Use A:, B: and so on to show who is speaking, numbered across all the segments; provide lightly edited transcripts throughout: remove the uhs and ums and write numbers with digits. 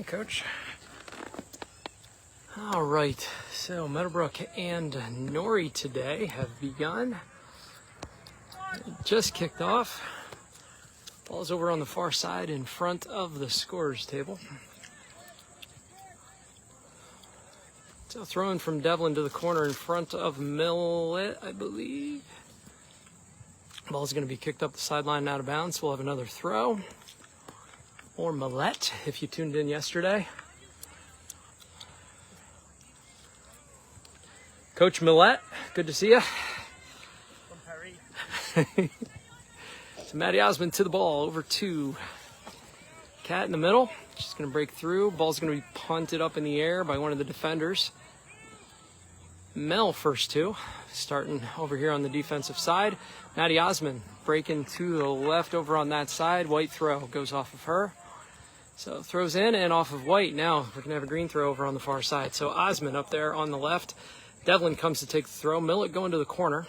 A: Coach. All right, so Meadowbrook and Norry today have begun. Just kicked off. Ball's over on the far side in front of the scorer's table. So throwing from Devlin to the corner in front of Millet, I believe. Ball's going to be kicked up the sideline and out of bounds. We'll have another throw. Or Millet, if you tuned in yesterday. Coach Millet, good to see you. From Perry. So Maddie Osmond to the ball, over to Cat in the middle. She's going to break through. Ball's going to be punted up in the air by one of the defenders. Mel first two, starting over here on the defensive side. Maddie Osmond breaking to the left over on that side. White throw goes off of her. So throws in and off of White. Now we're going to have a green throw over on the far side. So Osmond up there on the left. Devlin comes to take the throw. Millet going to the corner.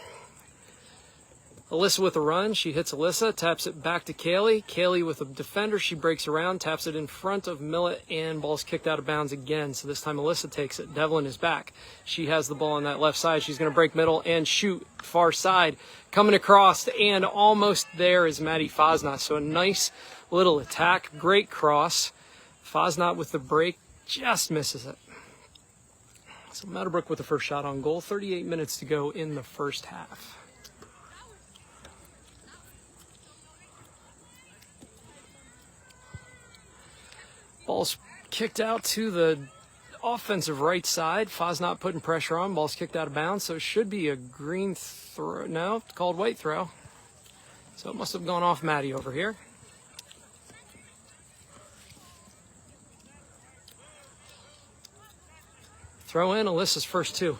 A: Alyssa with a run. She hits Alyssa, taps it back to Kaylee. Kaylee with a defender. She breaks around, taps it in front of Millet, and ball's kicked out of bounds again. So this time Alyssa takes it. Devlin is back. She has the ball on that left side. She's going to break middle and shoot far side. Coming across, and almost there is Maddie Fosnot. So a nice little attack. Great cross. Fosnot with the break. Just misses it. So Meadowbrook with the first shot on goal. 38 minutes to go in the first half. Ball's kicked out to the offensive right side. Fosnot putting pressure on. Ball's kicked out of bounds, so it should be a green throw. No, it's called white throw. So it must have gone off Maddie over here. Throw in Alyssa's first two.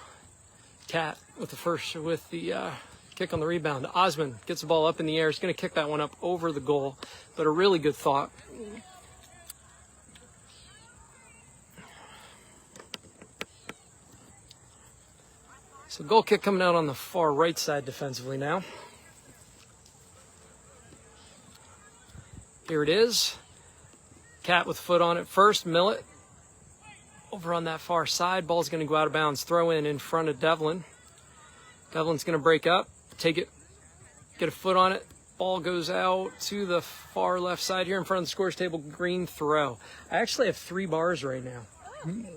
A: Cat with the kick on the rebound. Osmond gets the ball up in the air. He's going to kick that one up over the goal, but a really good thought. So goal kick coming out on the far right side defensively now. Here it is. Cat with foot on it first. Millet over on that far side. Ball's going to go out of bounds. Throw in front of Devlin. Devlin's going to break up. Take it. Get a foot on it. Ball goes out to the far left side here in front of the scores table. Green throw. I actually have 3 bars right now,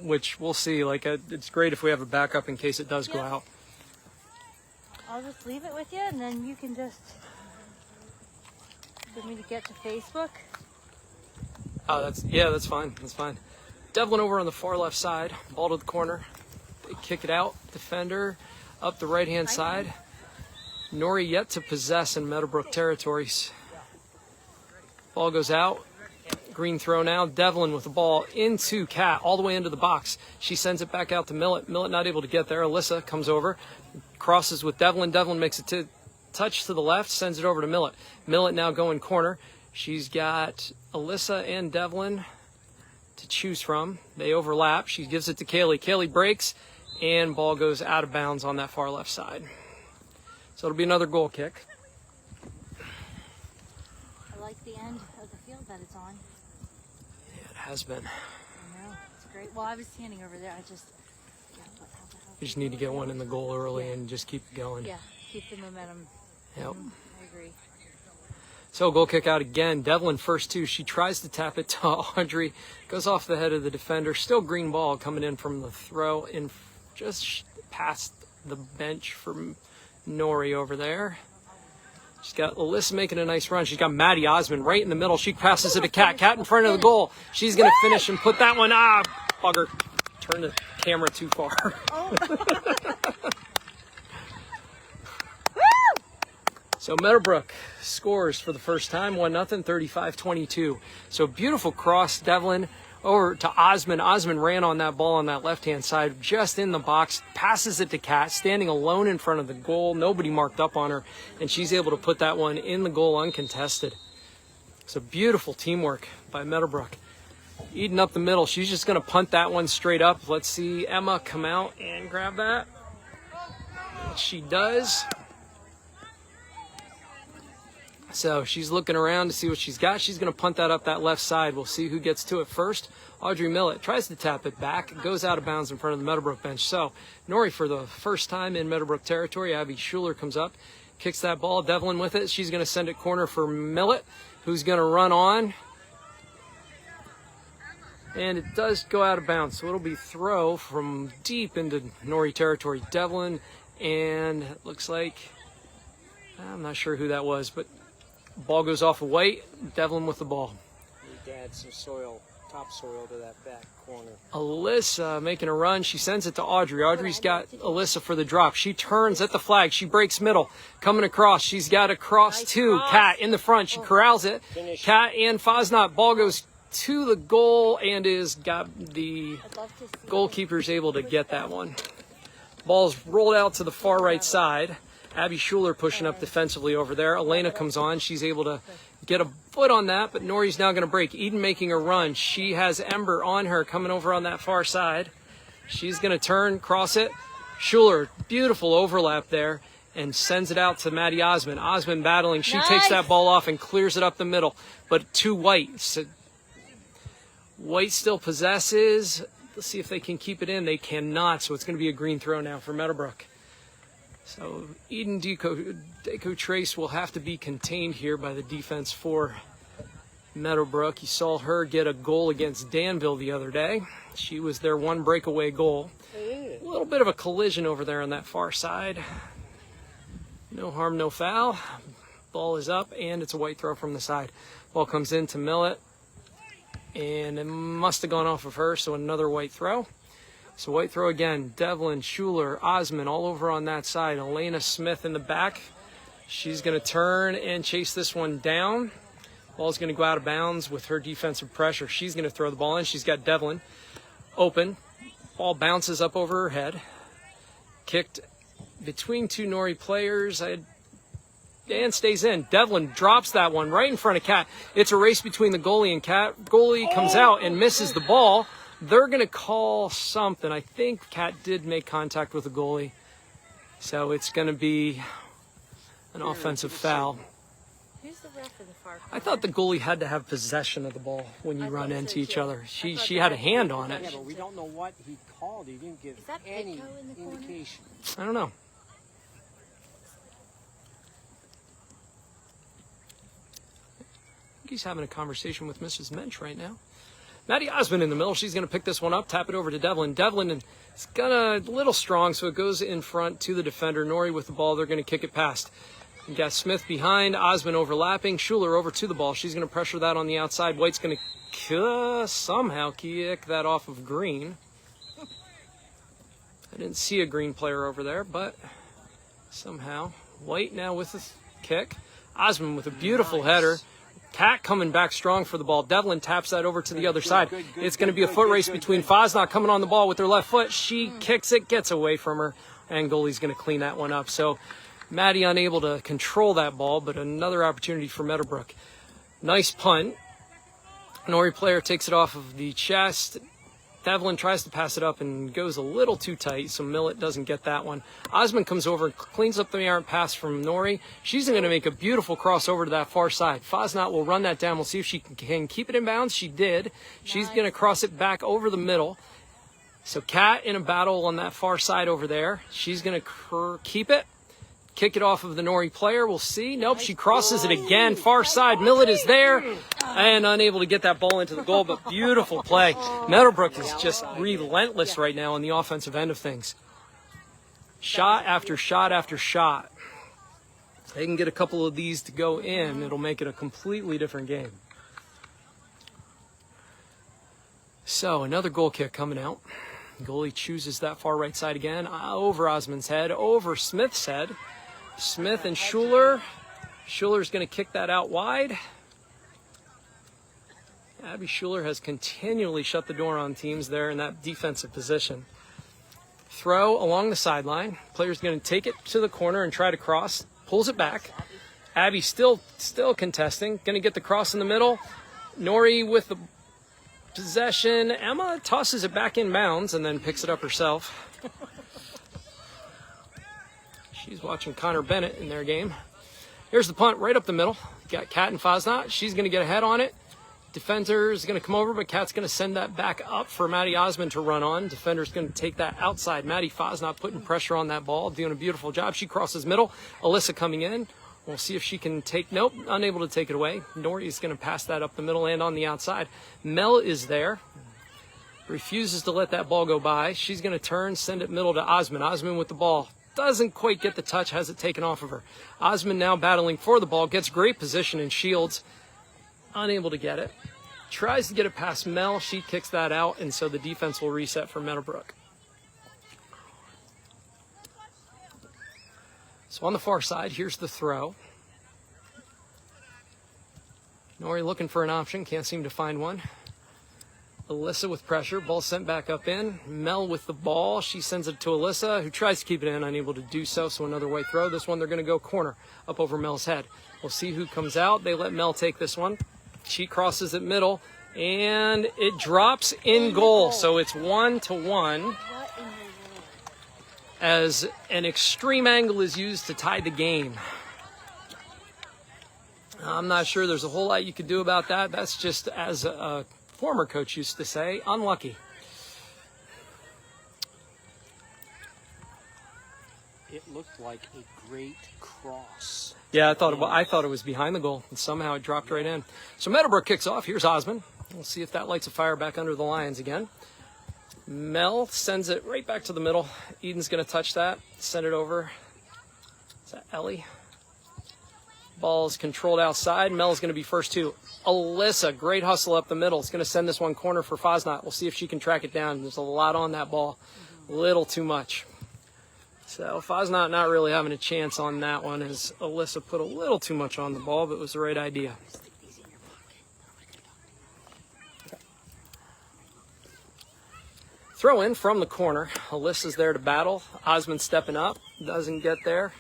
A: which we'll see. It's great if we have a backup in case it does go out.
B: I'll just leave it with you, and then you can just get me to get to Facebook.
A: Oh, that's fine. That's fine. Devlin over on the far left side. Ball to the corner. They kick it out. Defender up the right-hand side. Norry yet to possess in Meadowbrook territories. Ball goes out. Green throw now. Devlin with the ball into Cat, all the way into the box. She sends it back out to Millet. Millet not able to get there. Alyssa comes over, crosses with Devlin. Devlin makes it touch to the left, sends it over to Millet. Millet now going corner. She's got Alyssa and Devlin to choose from. They overlap. She gives it to Kaylee. Kaylee breaks, and ball goes out of bounds on that far left side. So it'll be another goal kick.
B: I like the end of the field that it's on.
A: Yeah, it has been.
B: I know, it's great. Well, I was standing over there.
A: You just need to get one in the goal early and just keep it going.
B: Yeah, keep the momentum.
A: Yep.
B: I agree.
A: So goal kick out again. Devlin first two. She tries to tap it to Audrey. Goes off the head of the defender. Still green ball coming in from the throw in just past the bench from Norry over there. She's got Alyssa making a nice run. She's got Maddie Osmond right in the middle. She passes it to Cat. Cat in front of the goal. She's going to finish and put that one. Bugger. Turn the camera too far.
B: Oh.
A: So Meadowbrook scores for the first time, 1-0, 35-22. So beautiful cross, Devlin over to Osmond. Osmond ran on that ball on that left-hand side, just in the box, passes it to Kat, standing alone in front of the goal. Nobody marked up on her, and she's able to put that one in the goal uncontested. So beautiful teamwork by Meadowbrook. Eating up the middle. She's just going to punt that one straight up. Let's see Emma come out and grab that. She does. So she's looking around to see what she's got. She's going to punt that up that left side. We'll see who gets to it first. Audrey Millett tries to tap it back. It goes out of bounds in front of the Meadowbrook bench. So Norry, for the first time in Meadowbrook territory, Abby Schuler comes up, kicks that ball. Devlin with it. She's going to send it corner for Millett, who's going to run on. And it does go out of bounds. So it'll be throw from deep into Norry territory. Devlin, and it looks like, I'm not sure who that was, but ball goes off of White. Devlin with the ball.
C: We add some soil, topsoil to that back corner.
A: Alyssa making a run. She sends it to Audrey. Audrey's got Alyssa for the drop. She turns at the flag. She breaks middle. Coming across. She's got a cross to Kat in the front. She corrals it. Kat and Fosnot. Ball goes to the goal and is got the goalkeeper's able to get that one. Ball's rolled out to the far right side. Abby Schuler pushing up defensively over there. Elena comes on. She's able to get a foot on that, but Norry's now going to break. Eden making a run. She has Ember on her coming over on that far side. She's going to turn, cross it. Schuler, beautiful overlap there, and sends it out to Maddie Osmond. Osmond battling. She takes that ball off and clears it up the middle, but to White. So White still possesses. Let's see if they can keep it in. They cannot, so it's going to be a green throw now for Meadowbrook. So Eden Deco Trace will have to be contained here by the defense for Meadowbrook. You saw her get a goal against Danville the other day. She was their one breakaway goal. A little bit of a collision over there on that far side. No harm, no foul. Ball is up, and it's a White throw from the side. Ball comes in to Millett, and it must have gone off of her, so another White throw. So White throw again. Devlin, Schuler, Osmond all over on that side. Elena Smith in the back. She's going to turn and chase this one down. Ball's going to go out of bounds with her defensive pressure. She's going to throw the ball in. She's got Devlin open. Ball bounces up over her head. Kicked between two Norry players. And stays in. Devlin drops that one right in front of Kat. It's a race between the goalie and Kat. Goalie comes out and misses the ball. They're going to call something. I think Kat did make contact with the goalie. So it's going to be an offensive foul.
B: Who's the ref in the far corner?
A: I thought the goalie had to have possession of the ball when you run into each other. She had a hand on it.
C: Yeah, but we don't know what he called. He didn't give any indication.
A: I don't know. I think he's having a conversation with Mrs. Mensch right now. Maddie Osmond in the middle. She's going to pick this one up, tap it over to Devlin. Devlin is going to a little strong, so it goes in front to the defender. Norry with the ball. They're going to kick it past. You got Smith behind, Osmond overlapping. Schuler over to the ball. She's going to pressure that on the outside. White's going to somehow kick that off of Green. I didn't see a Green player over there, but somehow. White now with the kick. Osmond with a beautiful header. Kat coming back strong for the ball. Devlin taps that over to the other side. It's going to be a foot race between Fosnot coming on the ball with her left foot. She kicks it, gets away from her, and goalie's going to clean that one up. So Maddie unable to control that ball, but another opportunity for Meadowbrook. Nice punt. Norry player takes it off of the chest. Devlin tries to pass it up and goes a little too tight, so Millett doesn't get that one. Osmond comes over and cleans up the errant pass from Norry. She's going to make a beautiful crossover to that far side. Fosnot will run that down. We'll see if she can keep it in bounds. She did. She's going to cross it back over the middle. So Kat in a battle on that far side over there. She's going to keep it. Kick it off of the Norry player. We'll see. Nope, she crosses it again. Far side. Millett is there and unable to get that ball into the goal, but beautiful play. Meadowbrook is just relentless right now on the offensive end of things. Shot after shot after shot. They can get a couple of these to go in. It'll make it a completely different game. So another goal kick coming out. Goalie chooses that far right side again. Over Osmond's head. Over Smith's head. Smith and Schuler. Schuler's going to kick that out wide. Abby Schuler has continually shut the door on teams there in that defensive position. Throw along the sideline. Player's going to take it to the corner and try to cross. Pulls it back. Abby still contesting. Going to get the cross in the middle. Norry with the possession. Emma tosses it back in bounds and then picks it up herself. She's watching Connor Bennett in their game. Here's the punt right up the middle. Got Kat and Fosnot. She's going to get ahead on it. Defender is going to come over, but Kat's going to send that back up for Maddie Osmond to run on. Defender's going to take that outside. Maddie Fosnot putting pressure on that ball, doing a beautiful job. She crosses middle. Alyssa coming in. We'll see if she can take, nope, unable to take it away. Norry is going to pass that up the middle and on the outside. Mel is there. Refuses to let that ball go by. She's going to turn, send it middle to Osmond. Osmond with the ball. Doesn't quite get the touch, has it taken off of her. Osmond now battling for the ball, gets great position and shields. Unable to get it. Tries to get it past Mel. She kicks that out, and so the defense will reset for Meadowbrook. So on the far side, here's the throw. Norry looking for an option, can't seem to find one. Alyssa with pressure, ball sent back up in. Mel with the ball, she sends it to Alyssa, who tries to keep it in, unable to do so, so another way throw. This one they're going to go corner, up over Mel's head. We'll see who comes out. They let Mel take this one. She crosses it middle, and it drops in goal, so it's 1-1. As an extreme angle is used to tie the game. I'm not sure there's a whole lot you could do about that. That's just, as a former coach used to say, unlucky.
C: It looked like a great cross.
A: Yeah, I thought it was behind the goal, and somehow it dropped right in. So Meadowbrook kicks off. Here's Osmond. We'll see if that lights a fire back under the Lions again. Mel sends it right back to the middle. Eden's going to touch that, send it over. Is that Ellie? Ball's controlled outside. Mel's going to be first too. Alyssa, great hustle up the middle. It's going to send this one corner for Fosnot. We'll see if she can track it down. There's a lot on that ball. A little too much. So Fosnot not really having a chance on that one, as Alyssa put a little too much on the ball, but it was the right idea. Throw in from the corner. Alyssa's there to battle. Osmond stepping up. Doesn't get there.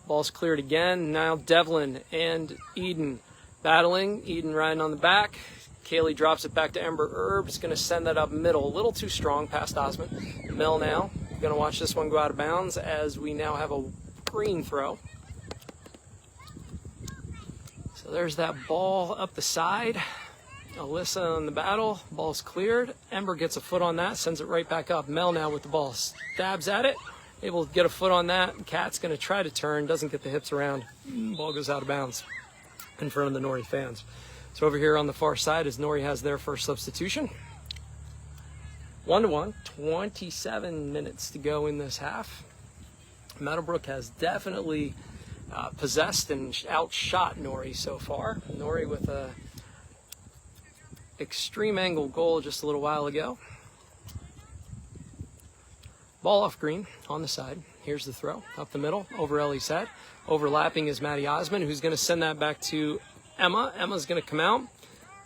A: Ball's cleared again. Now Devlin and Eden battling. Eden riding on the back. Kaylee drops it back to Ember Herb's going to send that up middle. A little too strong past Osmond. Mel now going to watch this one go out of bounds, as we now have a green throw. So there's that ball up the side. Alyssa in the battle. Ball's cleared. Ember gets a foot on that, sends it right back up. Mel now with the ball. Stabs at it. Able to get a foot on that. Kat's going to try to turn. Doesn't get the hips around. Ball goes out of bounds in front of the Norry fans. So over here on the far side, as Norry has their first substitution. 1-1. 27 minutes to go in this half. Meadowbrook has definitely possessed and outshot Norry so far. Norry with a extreme angle goal just a little while ago. Ball off green on the side. Here's the throw up the middle over Ellie's head. Overlapping is Maddie Osmond, who's going to send that back to Emma. Emma's going to come out,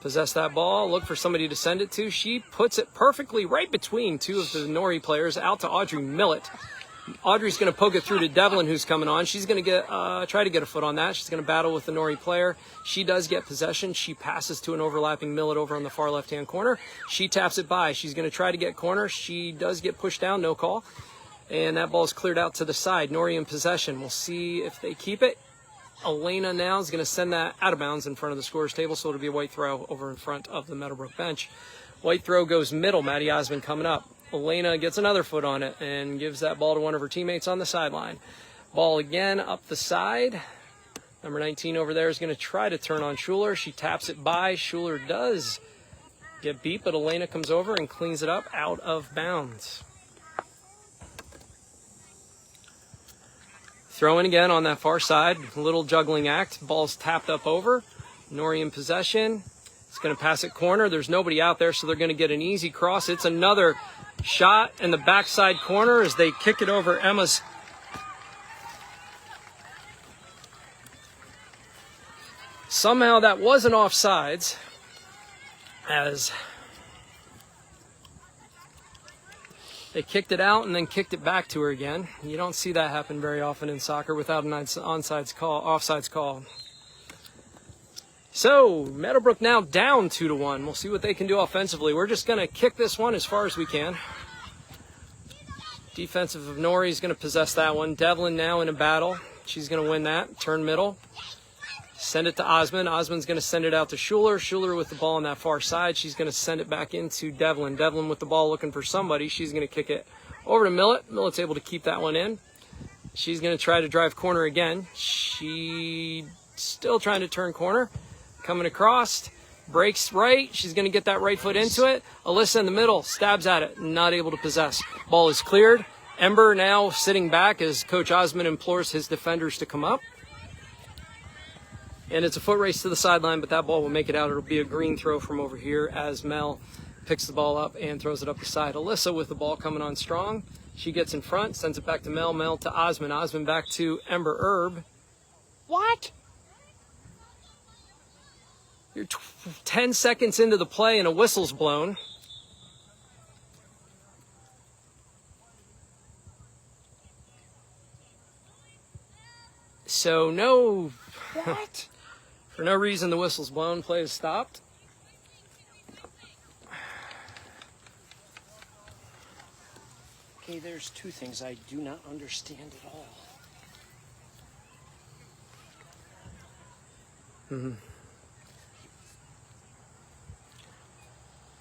A: possess that ball, look for somebody to send it to. She puts it perfectly right between two of the Norry players, out to Audrey Millett. Audrey's going to poke it through to Devlin, who's coming on. She's going to try to get a foot on that. She's going to battle with the Norry player. She does get possession. She passes to an overlapping Millett over on the far left-hand corner. She taps it by. She's going to try to get corner. She does get pushed down, no call. And that ball's cleared out to the side. Norry in possession. We'll see if they keep it. Elena now is going to send that out of bounds in front of the scorer's table, so it'll be a white throw over in front of the Meadowbrook bench. White throw goes middle. Maddie Osmond coming up. Elena gets another foot on it and gives that ball to one of her teammates on the sideline. Ball again up the side. Number 19 over there is going to try to turn on Schuler. She taps it by. Schuler does get beat, but Elena comes over and cleans it up out of bounds. Throw in again on that far side. A little juggling act. Ball's tapped up over. Norry in possession. It's going to pass it corner. There's nobody out there, so they're going to get an easy cross. It's another shot in the backside corner as they kick it over Emma's. Somehow that wasn't offsides, as they kicked it out and then kicked it back to her again. You don't see that happen very often in soccer without an offsides call. So, Meadowbrook now down 2-1. We'll see what they can do offensively. We're just going to kick this one as far as we can. Defensive of Norry is going to possess that one. Devlin now in a battle. She's going to win that. Turn middle. Send it to Osmond. Osmond's going to send it out to Schuler. Schuler with the ball on that far side. She's going to send it back into Devlin. Devlin with the ball looking for somebody. She's going to kick it over to Millet. Millet's able to keep that one in. She's going to try to drive corner again. She still trying to turn corner. Coming across. Breaks right. She's going to get that right foot into it. Alyssa in the middle. Stabs at it. Not able to possess. Ball is cleared. Ember now sitting back as Coach Osmond implores his defenders to come up. And it's a foot race to the sideline, but that ball will make it out. It'll be a green throw from over here as Mel picks the ball up and throws it up the side. Alyssa with the ball coming on strong. She gets in front, sends it back to Mel. Mel to Osmond. Osmond back to Ember Herb. What? You're 10 seconds into the play and a whistle's blown. So no. What? For no reason, the whistle's blown. Play is stopped.
C: Okay, there's two things I do not understand at all.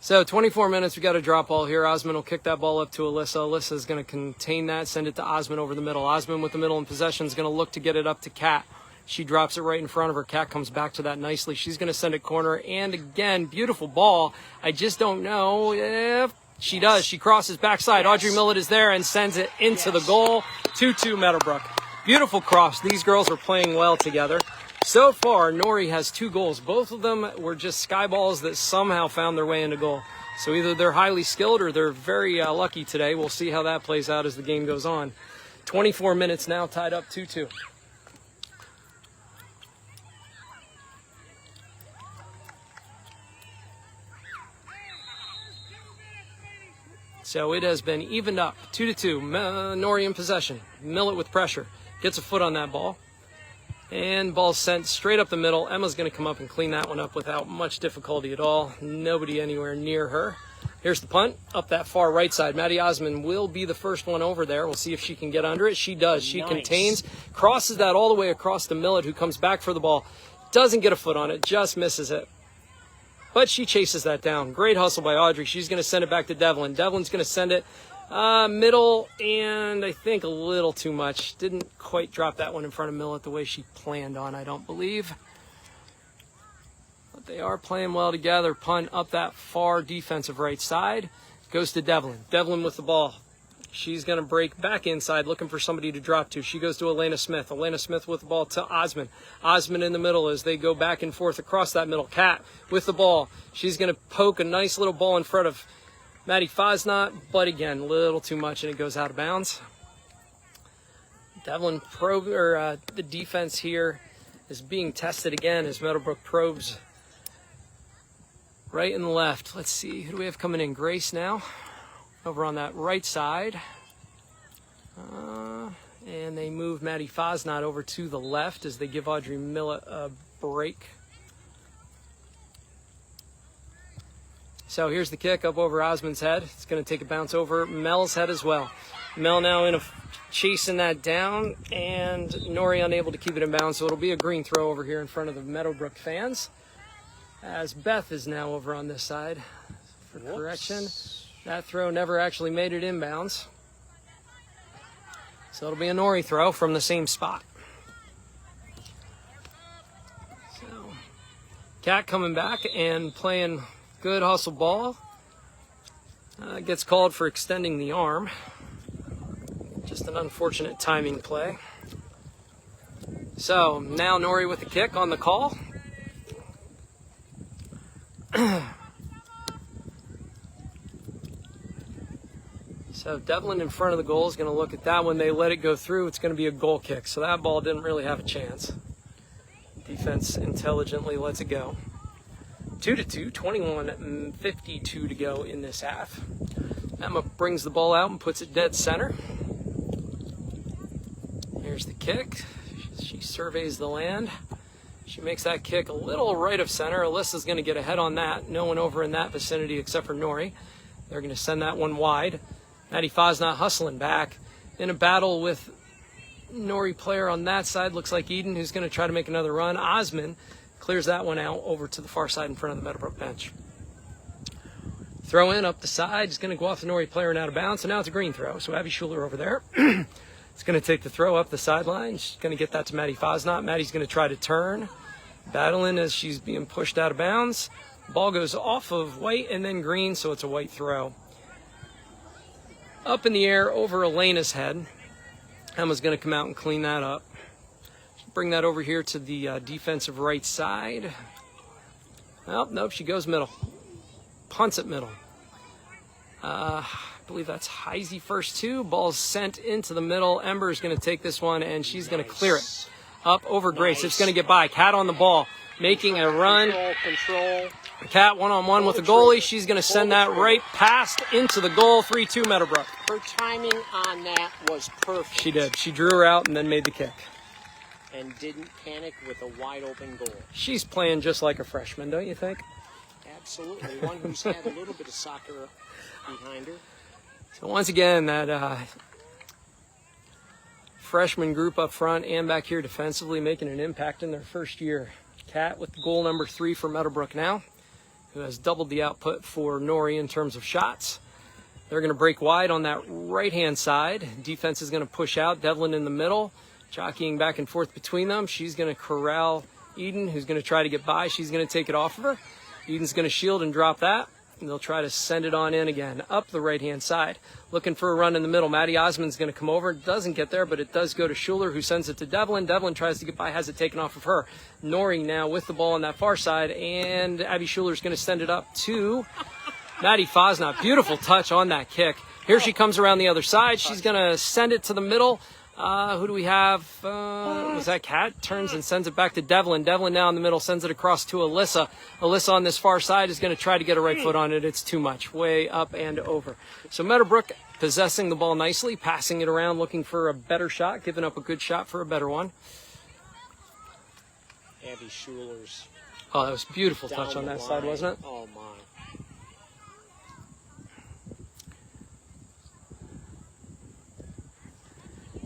A: So 24 minutes, we got a drop ball here. Osmond will kick that ball up to Alyssa. Alyssa is going to contain that, send it to Osmond over the middle. Osmond with the middle in possession is going to look to get it up to Kat. She drops it right in front of her. Kat comes back to that nicely. She's going to send it corner. And again, beautiful ball. I just don't know if she does. She crosses backside. Audrey Millett is there and sends it into the goal. 2-2 Meadowbrook. Beautiful cross. These girls are playing well together. So far, Norry has 2 goals. Both of them were just sky balls that somehow found their way into goal. So either they're highly skilled or they're very lucky today. We'll see how that plays out as the game goes on. 24 minutes now, tied up 2-2. So it has been evened up, 2-2. Norry in possession. Millet with pressure. Gets a foot on that ball. And ball sent straight up the middle. Emma's going to come up and clean that one up without much difficulty at all. Nobody anywhere near her. Here's the punt up that far right side. Maddie Osmond will be the first one over there. We'll see if she can get under it. She does. She contains, crosses that all the way across to Millet, who comes back for the ball. Doesn't get a foot on it, just misses it. But she chases that down. Great hustle by Audrey. She's going to send it back to Devlin. Devlin's going to send it middle, and I think a little too much. Didn't quite drop that one in front of Millet the way she planned on, I don't believe. But they are playing well together. Punt up that far defensive right side. Goes to Devlin. Devlin with the ball. She's going to break back inside, looking for somebody to drop to. She goes to Elena Smith. Elena Smith with the ball to Osmond. Osmond in the middle as they go back and forth across that middle. Kat with the ball. She's going to poke a nice little ball in front of Maddie Fosnot, but again, a little too much and it goes out of bounds. Devlin the defense here is being tested again as Meadowbrook probes right and left. Let's see, who do we have coming in? Grace now. Over on that right side. And they move Maddie Fosnot over to the left as they give Audrey Millett a break. So here's the kick up over Osmond's head. It's going to take a bounce over Mel's head as well. Mel now chasing that down, and Norry unable to keep it in bounds, so it'll be a green throw over here in front of the Meadowbrook fans. As Beth is now over on this side for correction. That throw never actually made it inbounds. So it'll be a Norry throw from the same spot. So Kat coming back and playing good hustle ball. Gets called for extending the arm. Just an unfortunate timing play. So now Norry with the kick on the call. So Devlin in front of the goal is going to look at that one. They let it go through. It's going to be a goal kick. So that ball didn't really have a chance. Defense intelligently lets it go. 2-2, 21:52 to go in this half. Emma brings the ball out and puts it dead center. Here's the kick. She surveys the land. She makes that kick a little right of center. Alyssa's going to get ahead on that. No one over in that vicinity except for Norry. They're going to send that one wide. Maddie Fosnot hustling back in a battle with Norry player on that side. Looks like Eden, who's going to try to make another run. Osmond clears that one out over to the far side in front of the Meadowbrook bench. Throw in up the side. It's going to go off the Norry player and out of bounds. So now it's a green throw. So Abby Schuler over there. It's going to take the throw up the sideline. She's going to get that to Maddie Fosnot. Maddie's going to try to turn. Battling as she's being pushed out of bounds. Ball goes off of white and then green, so it's a white throw. Up in the air over Elena's head. Emma's going to come out and clean that up. Bring that over here to the defensive right side. Well, nope, she goes middle. Punts at middle. I believe that's Heisey first two. Ball's sent into the middle. Ember's going to take this one, and she's going to clear it. Up over Grace. It's going to get by. Cat on the ball. Making a run.
C: Control.
A: Cat one-on-one with the goalie. She's going to send that right past into the goal. 3-2 Meadowbrook.
C: Her timing on that was perfect.
A: She did. She drew her out and then made the kick.
C: And didn't panic with a wide open goal.
A: She's playing just like a freshman, don't you think?
C: Absolutely. One who's had a little bit of soccer behind her.
A: So once again, that freshman group up front and back here defensively making an impact in their first year. Cat with goal number 3 for Meadowbrook now, who has doubled the output for Norry in terms of shots. They're going to break wide on that right-hand side. Defense is going to push out. Devlin in the middle, jockeying back and forth between them. She's going to corral Eden, who's going to try to get by. She's going to take it off of her. Eden's going to shield and drop that. And they'll try to send it on in again, up the right-hand side. Looking for a run in the middle. Maddie Osmond's going to come over. Doesn't get there, but it does go to Schuler, who sends it to Devlin. Devlin tries to get by, has it taken off of her. Norry now with the ball on that far side, and Abby Schuler's going to send it up to Maddie Fosnot. Beautiful touch on that kick. Here she comes around the other side. She's going to send it to the middle. Who do we have? Was that Cat? Turns and sends it back to Devlin. Devlin now in the middle sends it across to Alyssa. Alyssa on this far side is going to try to get a right foot on it. It's too much. Way up and over. So Meadowbrook possessing the ball nicely, passing it around, looking for a better shot, giving up a good shot for a better one.
C: Abby Schuler's.
A: Oh, that was a beautiful touch on that side, wasn't it?
C: Oh, my.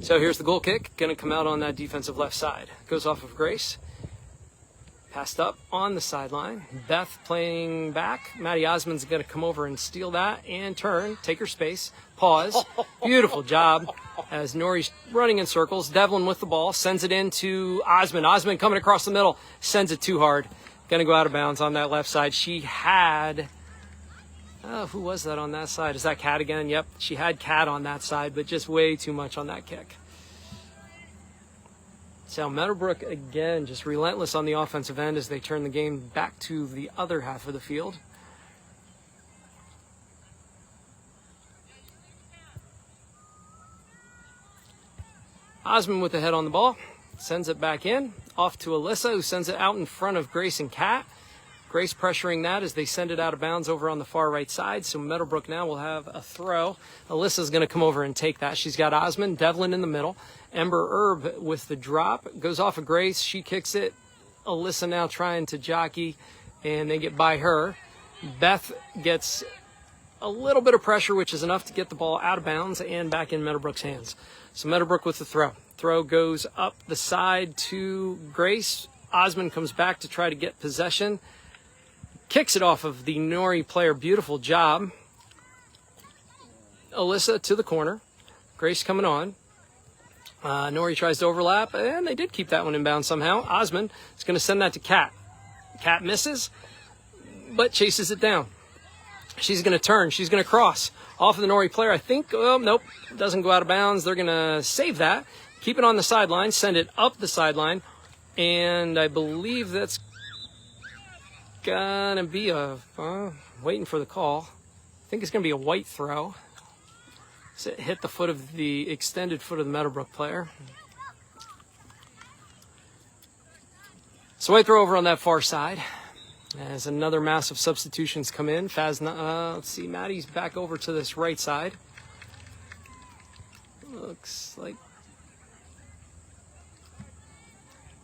A: So here's the goal kick. Going to come out on that defensive left side. Goes off of Grace. Passed up on the sideline. Beth playing back. Maddie Osmond's going to come over and steal that and turn. Take her space. Pause. Beautiful job as Norry's running in circles. Devlin with the ball. Sends it in to Osmond. Osmond coming across the middle. Sends it too hard. Going to go out of bounds on that left side. She had... who was that on that side? Is that Cat again? Yep, she had Cat on that side, but just way too much on that kick. So Meadowbrook, again, just relentless on the offensive end as they turn the game back to the other half of the field. Osmond with the head on the ball. Sends it back in. Off to Alyssa, who sends it out in front of Grace and Cat. Grace pressuring that as they send it out of bounds over on the far right side. So Meadowbrook now will have a throw. Alyssa's going to come over and take that. She's got Osmond, Devlin in the middle. Ember Herb with the drop. Goes off of Grace. She kicks it. Alyssa now trying to jockey, and they get by her. Beth gets a little bit of pressure, which is enough to get the ball out of bounds and back in Meadowbrook's hands. So Meadowbrook with the throw. Throw goes up the side to Grace. Osmond comes back to try to get possession. Kicks it off of the Norry player. Beautiful job. Alyssa to the corner. Grace coming on. Norry tries to overlap, and they did keep that one in bounds somehow. Osmond is going to send that to Cat. Cat misses, but chases it down. She's going to turn. She's going to cross off of the Norry player. I think, nope, doesn't go out of bounds. They're going to save that. Keep it on the sideline. Send it up the sideline. And I believe that's gonna be a waiting for the call. I think it's gonna be a white throw. So it hit the foot of the extended foot of the Meadowbrook player. So white throw over on that far side as another massive substitutions come in. Let's see, Maddie's back over to this right side. Looks like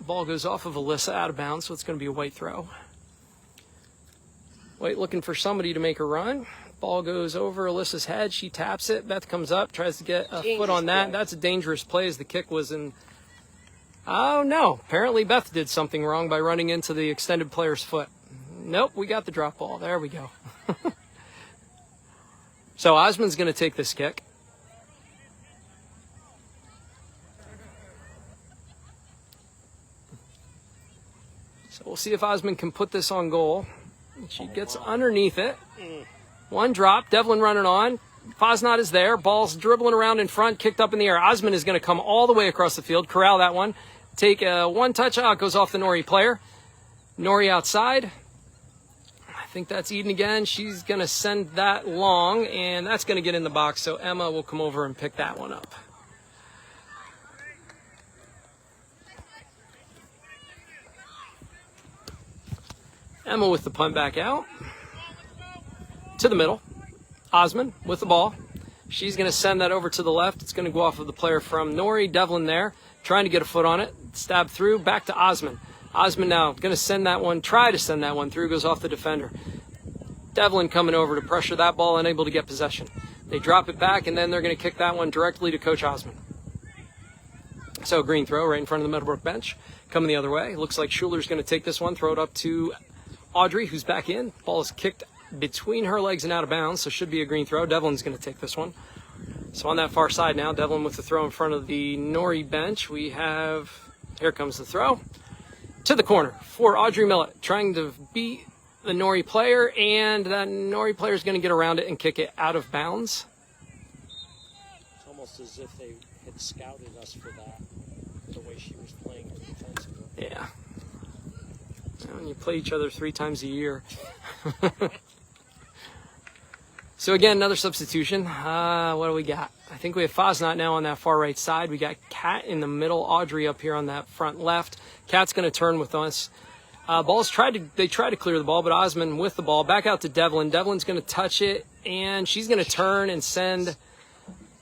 A: ball goes off of Alyssa out of bounds, so it's going to be a white throw. White looking for somebody to make a run. Ball goes over Alyssa's head. She taps it. Beth comes up, tries to get a foot on that. That's a dangerous play as the kick was in. Oh, no. Apparently Beth did something wrong by running into the extended player's foot. Nope, we got the drop ball. There we go. So Osmond's going to take this kick. So we'll see if Osmond can put this on goal. She gets underneath it. One drop. Devlin running on. Fosnot is there. Ball's dribbling around in front, kicked up in the air. Osmond is going to come all the way across the field, corral that one. Take a one touch out, goes off the Norry player. Norry outside. I think that's Eden again. She's going to send that long, and that's going to get in the box, so Emma will come over and pick that one up. Emma with the punt back out. To the middle. Osmond with the ball. She's going to send that over to the left. It's going to go off of the player from Norry. Devlin there, trying to get a foot on it. Stab through, back to Osmond. Osmond now going to send that one, try to send that one through, goes off the defender. Devlin coming over to pressure that ball, unable to get possession. They drop it back, and then they're going to kick that one directly to Coach Osmond. So green throw right in front of the Meadowbrook bench. Coming the other way. Looks like Schuler's going to take this one, throw it up to Audrey, who's back in. Ball is kicked between her legs and out of bounds, so should be a green throw. Devlin's going to take this one. So on that far side now, Devlin with the throw in front of the Norry bench. We have, here comes the throw. To the corner for Audrey Millett, trying to beat the Norry player, and that Norry player is going to get around it and kick it out of bounds.
C: It's almost as if they had scouted us for that, the way she was playing defensively.
A: Yeah. And you play each other 3 times a year. So again, another substitution. What do we got? I think we have Fosnot now on that far right side. We got Kat in the middle, Audrey up here on that front left. Kat's going to turn with us. They tried to clear the ball, but Osmond with the ball. Back out to Devlin. Devlin's going to touch it, and she's going to turn and send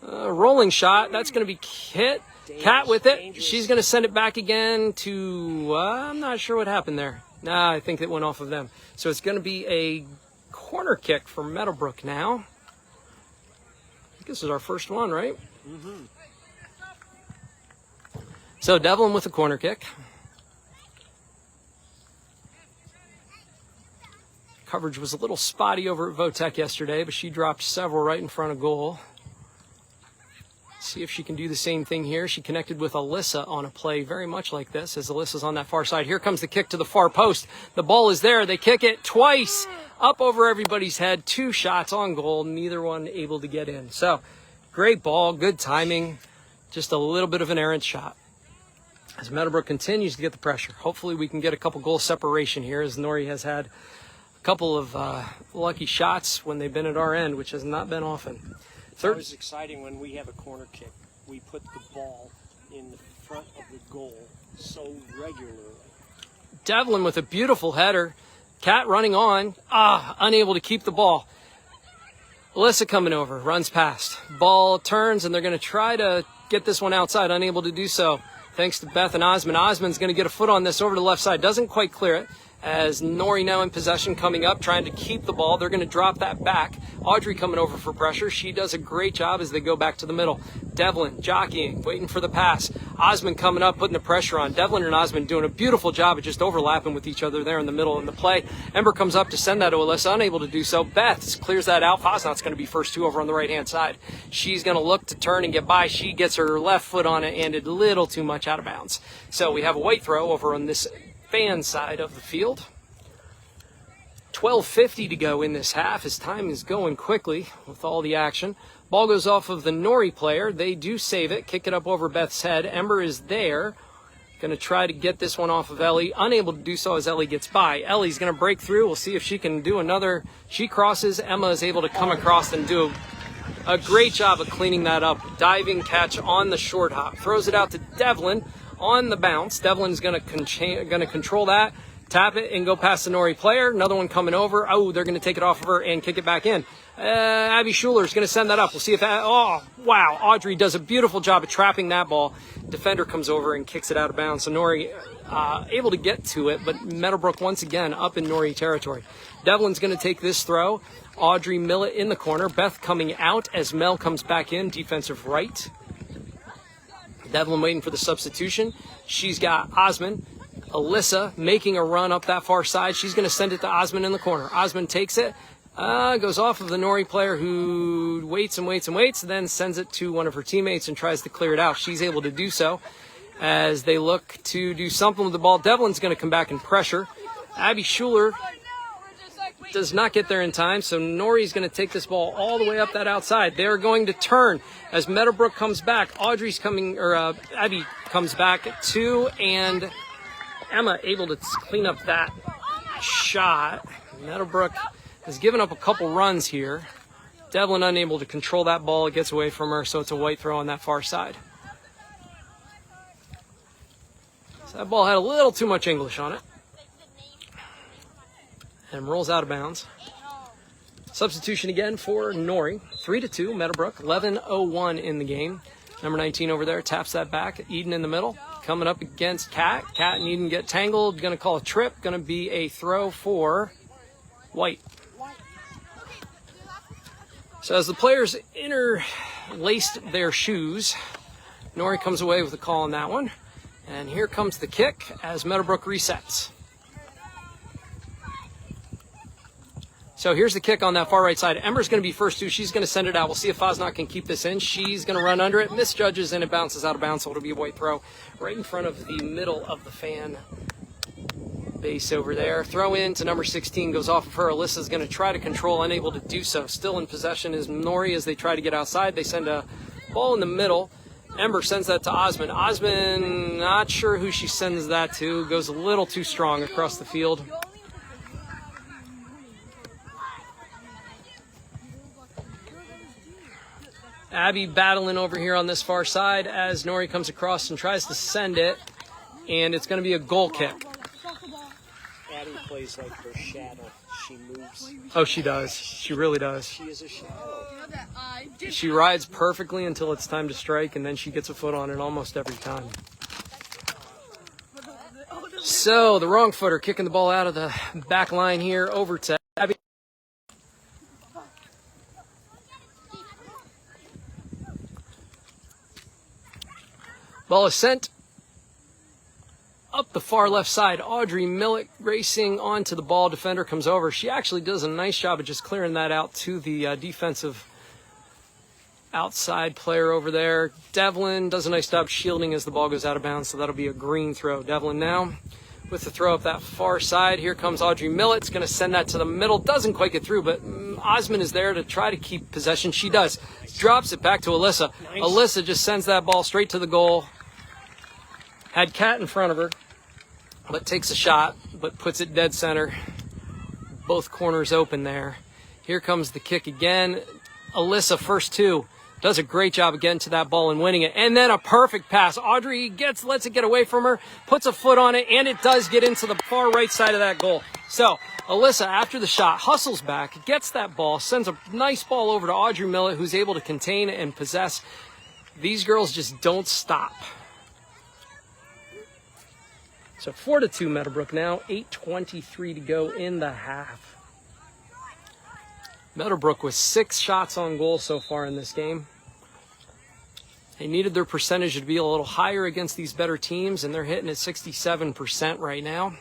A: a rolling shot. That's going to be hit. Kat with it. Dangerous. She's going to send it back again to, I'm not sure what happened there. Nah, I think it went off of them. So it's going to be a corner kick for Meadowbrook now. I think this is our first one, right? Mm-hmm. So Devlin with a corner kick. Coverage was a little spotty over at Votech yesterday, but she dropped several right in front of goal. See if she can do the same thing here. She connected with Alyssa on a play very much like this, as Alyssa's on that far side. Here comes the kick to the far post. The ball is there. They kick it twice up over everybody's head. 2 shots on goal, neither one able to get in. So great ball, good timing, just a little bit of an errant shot. As Meadowbrook continues to get the pressure, hopefully we can get a couple goal separation here, as Norry has had a couple of lucky shots when they've been at our end, which has not been often.
C: It's always exciting when we have a corner kick. We put the ball in the front of the goal so regularly.
A: Devlin with a beautiful header. Kat running on. Unable to keep the ball. Alyssa coming over. Runs past. Ball turns, and they're going to try to get this one outside. Unable to do so. Thanks to Beth and Osmond. Osmond's going to get a foot on this over to the left side. Doesn't quite clear it. As Norry now in possession, coming up, trying to keep the ball. They're going to drop that back. Audrey coming over for pressure. She does a great job as they go back to the middle. Devlin jockeying, waiting for the pass. Osmond coming up, putting the pressure on. Devlin and Osmond doing a beautiful job of just overlapping with each other there in the middle in the play. Ember comes up to send that to Alyssa, unable to do so. Beth clears that out. Fosnot's going to be first 2 over on the right-hand side. She's going to look to turn and get by. She gets her left foot on it and a little too much out of bounds. So we have a white throw over on this fan side of the field. 12:50 to go in this half. As time is going quickly with all the action. Ball goes off of the Norry player. They do save it. Kick it up over Beth's head. Ember is there. Going to try to get this one off of Ellie. Unable to do so as Ellie gets by. Ellie's going to break through. We'll see if she can do another. She crosses. Emma is able to come across and do a great job of cleaning that up. Diving catch on the short hop. Throws it out to Devlin on the bounce. Devlin's going to control that. Tap it and go past the Norry player. Another one coming over. Oh, they're going to take it off of her and kick it back in. Abby Schuler is going to send that up. We'll see if that... Oh, wow. Audrey does a beautiful job of trapping that ball. Defender comes over and kicks it out of bounds. So Norry able to get to it, but Meadowbrook once again up in Norry territory. Devlin's going to take this throw. Audrey Millett in the corner. Beth coming out as Mel comes back in, defensive right. Devlin waiting for the substitution. She's got Osmond. Alyssa making a run up that far side. She's going to send it to Osmond in the corner. Osmond takes it. Goes off of the Norry player, who waits and waits and waits, then sends it to one of her teammates and tries to clear it out. She's able to do so as they look to do something with the ball. Devlin's going to come back and pressure. Abby Schuler does not get there in time, so Norry's going to take this ball all the way up that outside. They're going to turn as Meadowbrook comes back. Abby comes back too, and Emma able to clean up that shot. Meadowbrook has given up a couple runs here. Devlin unable to control that ball. It gets away from her, so it's a white throw on that far side. So that ball had a little too much English on it. And rolls out of bounds. Substitution again for Norry. 3-2, Meadowbrook. 11:01 in the game. Number 19 over there taps that back. Eden in the middle. Coming up against Kat. Kat and Eden get tangled. Going to call a trip. Going to be a throw for White. So as the players interlaced their shoes, Norry comes away with a call on that one. And here comes the kick as Meadowbrook resets. So here's the kick on that far right side. Ember's going to be first too. She's going to send it out. We'll see if Fosnot can keep this in. She's going to run under it, misjudges, and it bounces out of bounds, so it'll be a white throw right in front of the middle of the fan base over there. Throw in to number 16, goes off of her. Alyssa's going to try to control, unable to do so. Still in possession is Norry as they try to get outside. They send a ball in the middle. Ember sends that to Osmond. Osmond, not sure who she sends that to. Goes a little too strong across the field. Abby battling over here on this far side as Norry comes across and tries to send it, and it's going to be a goal kick.
C: Abby plays like her shadow. She moves.
A: Oh, she does. She really does.
C: She is a shadow.
A: She rides perfectly until it's time to strike, and then she gets a foot on it almost every time. So the wrong footer kicking the ball out of the back line here over to Abby. Ball is sent up the far left side. Audrey Millett racing onto the ball. Defender comes over. She actually does a nice job of just clearing that out to the defensive outside player over there. Devlin does a nice job shielding as the ball goes out of bounds, so that'll be a green throw. Devlin now with the throw up that far side. Here comes Audrey Millett. It's going to send that to the middle. Doesn't quite get through, but Osmond is there to try to keep possession. She does. Drops it back to Alyssa. Nice. Alyssa just sends that ball straight to the goal. Had Kat in front of her, but takes a shot, but puts it dead center. Both corners open there. Here comes the kick again. Alyssa, first two, does a great job again to that ball and winning it. And then a perfect pass. Audrey lets it get away from her, puts a foot on it, and it does get into the far right side of that goal. So Alyssa, after the shot, hustles back, gets that ball, sends a nice ball over to Audrey Millett, who's able to contain and possess. These girls just don't stop. So 4-2 Meadowbrook now, 8:23 to go in the half. Meadowbrook with 6 shots on goal so far in this game. They needed their percentage to be a little higher against these better teams, and they're hitting at 67% right now.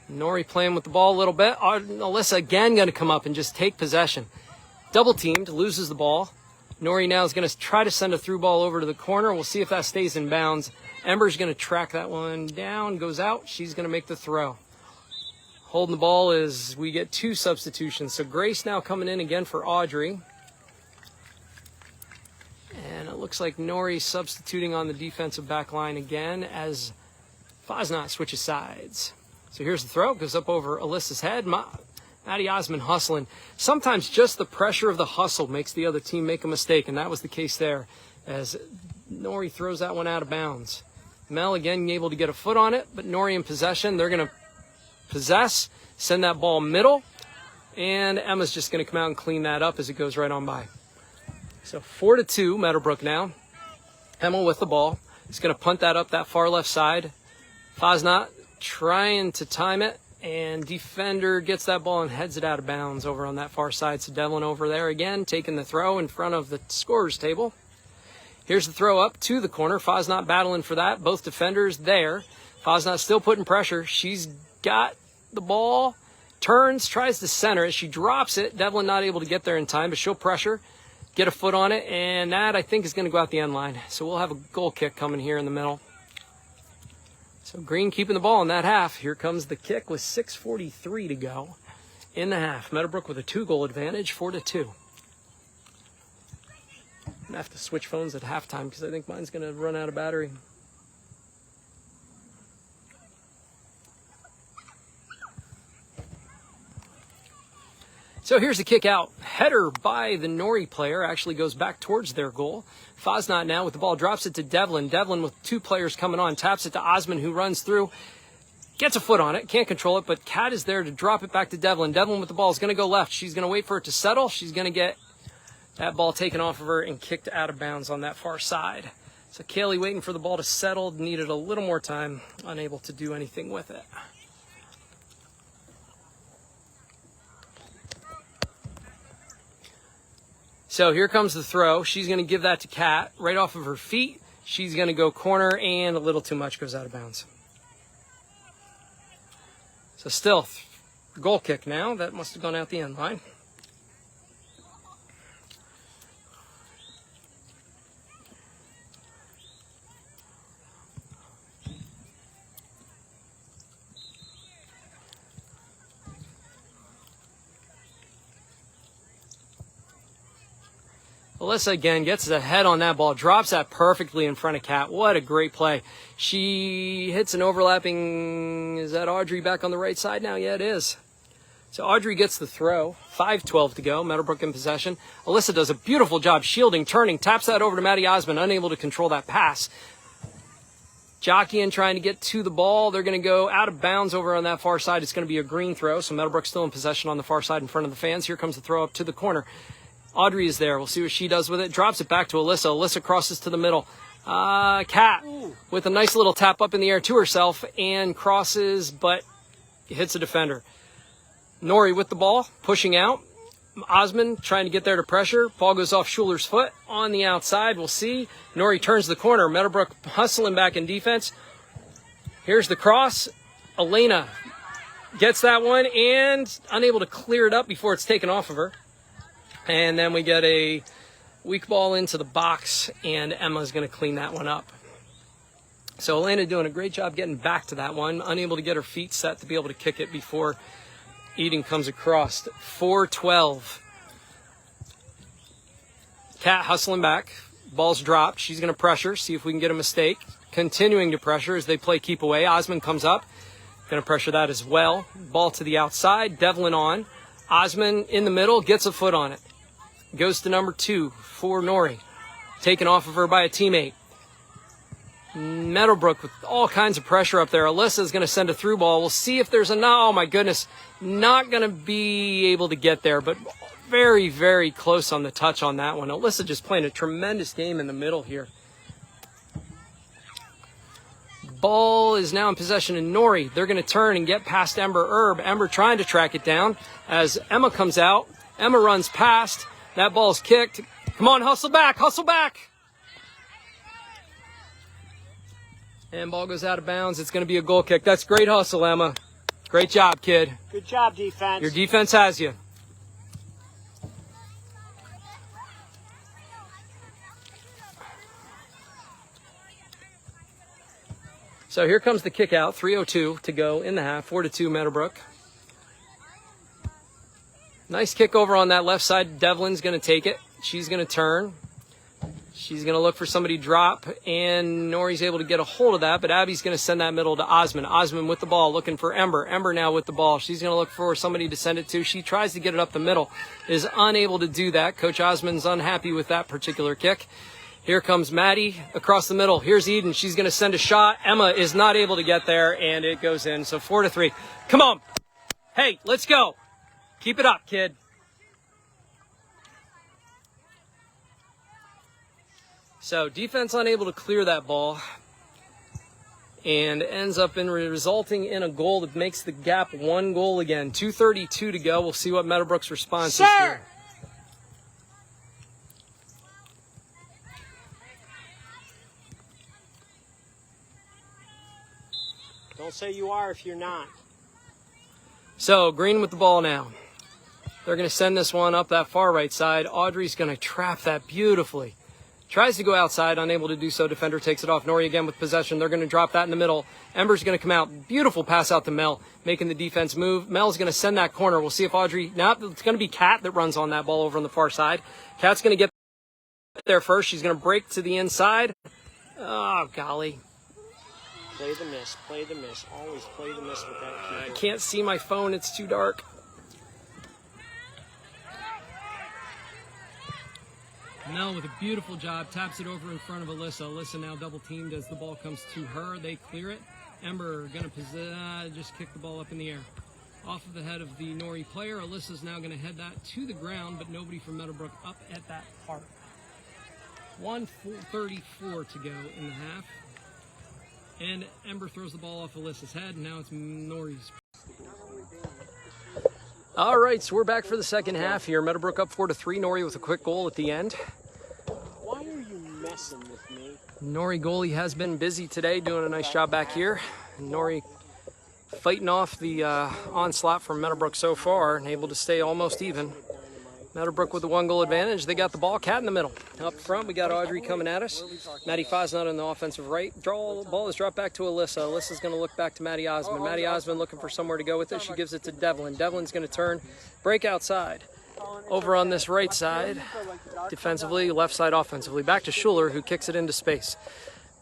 A: Norry playing with the ball a little bit. Alyssa again going to come up and just take possession. Double teamed, loses the ball. Norry now is going to try to send a through ball over to the corner. We'll see if that stays in bounds. Ember's going to track that one down, goes out. She's going to make the throw. Holding the ball is we get 2 substitutions. So Grace now coming in again for Audrey. And it looks like Norry substituting on the defensive back line again as Fosnot switches sides. So here's the throw. Goes up over Alyssa's head. Maddie Osmond hustling. Sometimes just the pressure of the hustle makes the other team make a mistake, and that was the case there as Norry throws that one out of bounds. Mel again able to get a foot on it, but Norry in possession. They're going to possess, send that ball middle, and Emma's just going to come out and clean that up as it goes right on by. So 4-2 Meadowbrook now. Emma with the ball. He's going to punt that up that far left side. Fosnot trying to time it. And defender gets that ball and heads it out of bounds over on that far side. So Devlin over there again, taking the throw in front of the scorer's table. Here's the throw up to the corner. Fosnot battling for that. Both defenders there. Fosnot still putting pressure. She's got the ball, turns, tries to center it. She drops it. Devlin not able to get there in time, but she'll pressure, get a foot on it, and that, I think, is going to go out the end line. So we'll have a goal kick coming here in the middle. So Green keeping the ball in that half. Here comes the kick with 6:43 to go in the half. Meadowbrook with a 2-goal advantage, 4-2. I'm going to have to switch phones at halftime because I think mine's going to run out of battery. So here's the kick out. Header by the Norry player. Actually goes back towards their goal. Fosnot now with the ball. Drops it to Devlin. Devlin with 2 players coming on. Taps it to Osman, who runs through. Gets a foot on it. Can't control it, but Kat is there to drop it back to Devlin. Devlin with the ball is going to go left. She's going to wait for it to settle. She's going to get that ball taken off of her and kicked out of bounds on that far side. So Kaylee waiting for the ball to settle. Needed a little more time. Unable to do anything with it. So here comes the throw. She's going to give that to Kat right off of her feet. She's going to go corner, and a little too much goes out of bounds. So still, goal kick now. That must have gone out the end line. Alyssa again gets the head on that ball, drops that perfectly in front of Kat. What a great play. She hits an overlapping, is that Audrey back on the right side now? Yeah, it is. So Audrey gets the throw, 5:12 to go, Meadowbrook in possession. Alyssa does a beautiful job shielding, turning, taps that over to Maddie Osmond, unable to control that pass. Jockeying, trying to get to the ball. They're going to go out of bounds over on that far side. It's going to be a Green throw, so Meadowbrook still in possession on the far side in front of the fans. Here comes the throw up to the corner. Audrey is there. We'll see what she does with it. Drops it back to Alyssa. Alyssa crosses to the middle. Kat with a nice little tap up in the air to herself and crosses, but hits a defender. Norry with the ball, pushing out. Osmond trying to get there to pressure. Ball goes off Schuler's foot on the outside. We'll see. Norry turns the corner. Meadowbrook hustling back in defense. Here's the cross. Elena gets that one and unable to clear it up before it's taken off of her. And then we get a weak ball into the box, and Emma's going to clean that one up. So Elena doing a great job getting back to that one, unable to get her feet set to be able to kick it before Eden comes across. 4:12. Kat hustling back. Ball's dropped. She's going to pressure, see if we can get a mistake. Continuing to pressure as they play keep away. Osmond comes up. Going to pressure that as well. Ball to the outside. Devlin on. Osmond in the middle, gets a foot on it. Goes to number 2 for Norry. Taken off of her by a teammate. Meadowbrook with all kinds of pressure up there. Alyssa is going to send a through ball. We'll see if there's a... Oh, my goodness. Not going to be able to get there, but very, very close on the touch on that one. Alyssa just playing a tremendous game in the middle here. Ball is now in possession of Norry. They're going to turn and get past Ember Erb. Ember trying to track it down as Emma comes out. Emma runs past. That ball's kicked. Come on, hustle back, hustle back. And ball goes out of bounds. It's going to be a goal kick. That's great hustle, Emma. Great job, kid.
C: Good job, defense.
A: Your defense has you. So here comes the kick out, 3:02 to go in the half, 4-2 Meadowbrook. Nice kick over on that left side. Devlin's going to take it. She's going to turn. She's going to look for somebody to drop, and Norry's able to get a hold of that, but Abby's going to send that middle to Osmond. Osmond with the ball, looking for Ember. Ember now with the ball. She's going to look for somebody to send it to. She tries to get it up the middle, is unable to do that. Coach Osmond's unhappy with that particular kick. Here comes Maddie across the middle. Here's Eden. She's going to send a shot. Emma is not able to get there, and it goes in. So 4-3. Come on. Hey, let's go. Keep it up, kid. So defense unable to clear that ball. and ends up in resulting in a goal that makes the gap 1 goal again. 2:32 to go. We'll see what Meadowbrook's response is here.
C: Don't say you are if you're not.
A: So, Green with the ball now. They're going to send this one up that far right side. Audrey's going to trap that beautifully. Tries to go outside, unable to do so. Defender takes it off. Norry again with possession. They're going to drop that in the middle. Ember's going to come out. Beautiful pass out to Mel, making the defense move. Mel's going to send that corner. We'll see if Audrey... Now, it's going to be Kat that runs on that ball over on the far side. Kat's going to get there first. She's going to break to the inside. Oh, golly.
C: Play the miss. Play the miss. Always play the miss with that keeper.
A: I can't see my phone. It's too dark. Mel with a beautiful job, taps it over in front of Alyssa. Alyssa now double teamed as the ball comes to her. They clear it. Ember gonna just kick the ball up in the air. Off of the head of the Norry player. Alyssa's now gonna head that to the ground, but nobody from Meadowbrook up at that part. 1:34 to go in the half. And Ember throws the ball off Alyssa's head, and now it's Norry's. All right, so we're back for the second half here. Meadowbrook up 4-3. Norry with a quick goal at the end.
C: Why are you messing with me?
A: Norry goalie has been busy today, doing a nice job back here. And Norry fighting off the onslaught from Meadowbrook so far and able to stay almost even. Meadowbrook with the 1-goal advantage. They got the ball. Cat in the middle. Up front, we got Audrey coming at us. Maddie Fosnut on the offensive right. Ball is dropped back to Alyssa. Alyssa's going to look back to Maddie Osmond. Maddie Osmond looking for somewhere to go with it. She gives it to Devlin. Devlin's going to turn, break outside. Over on this right side, defensively, left side offensively. Back to Schuler, who kicks it into space.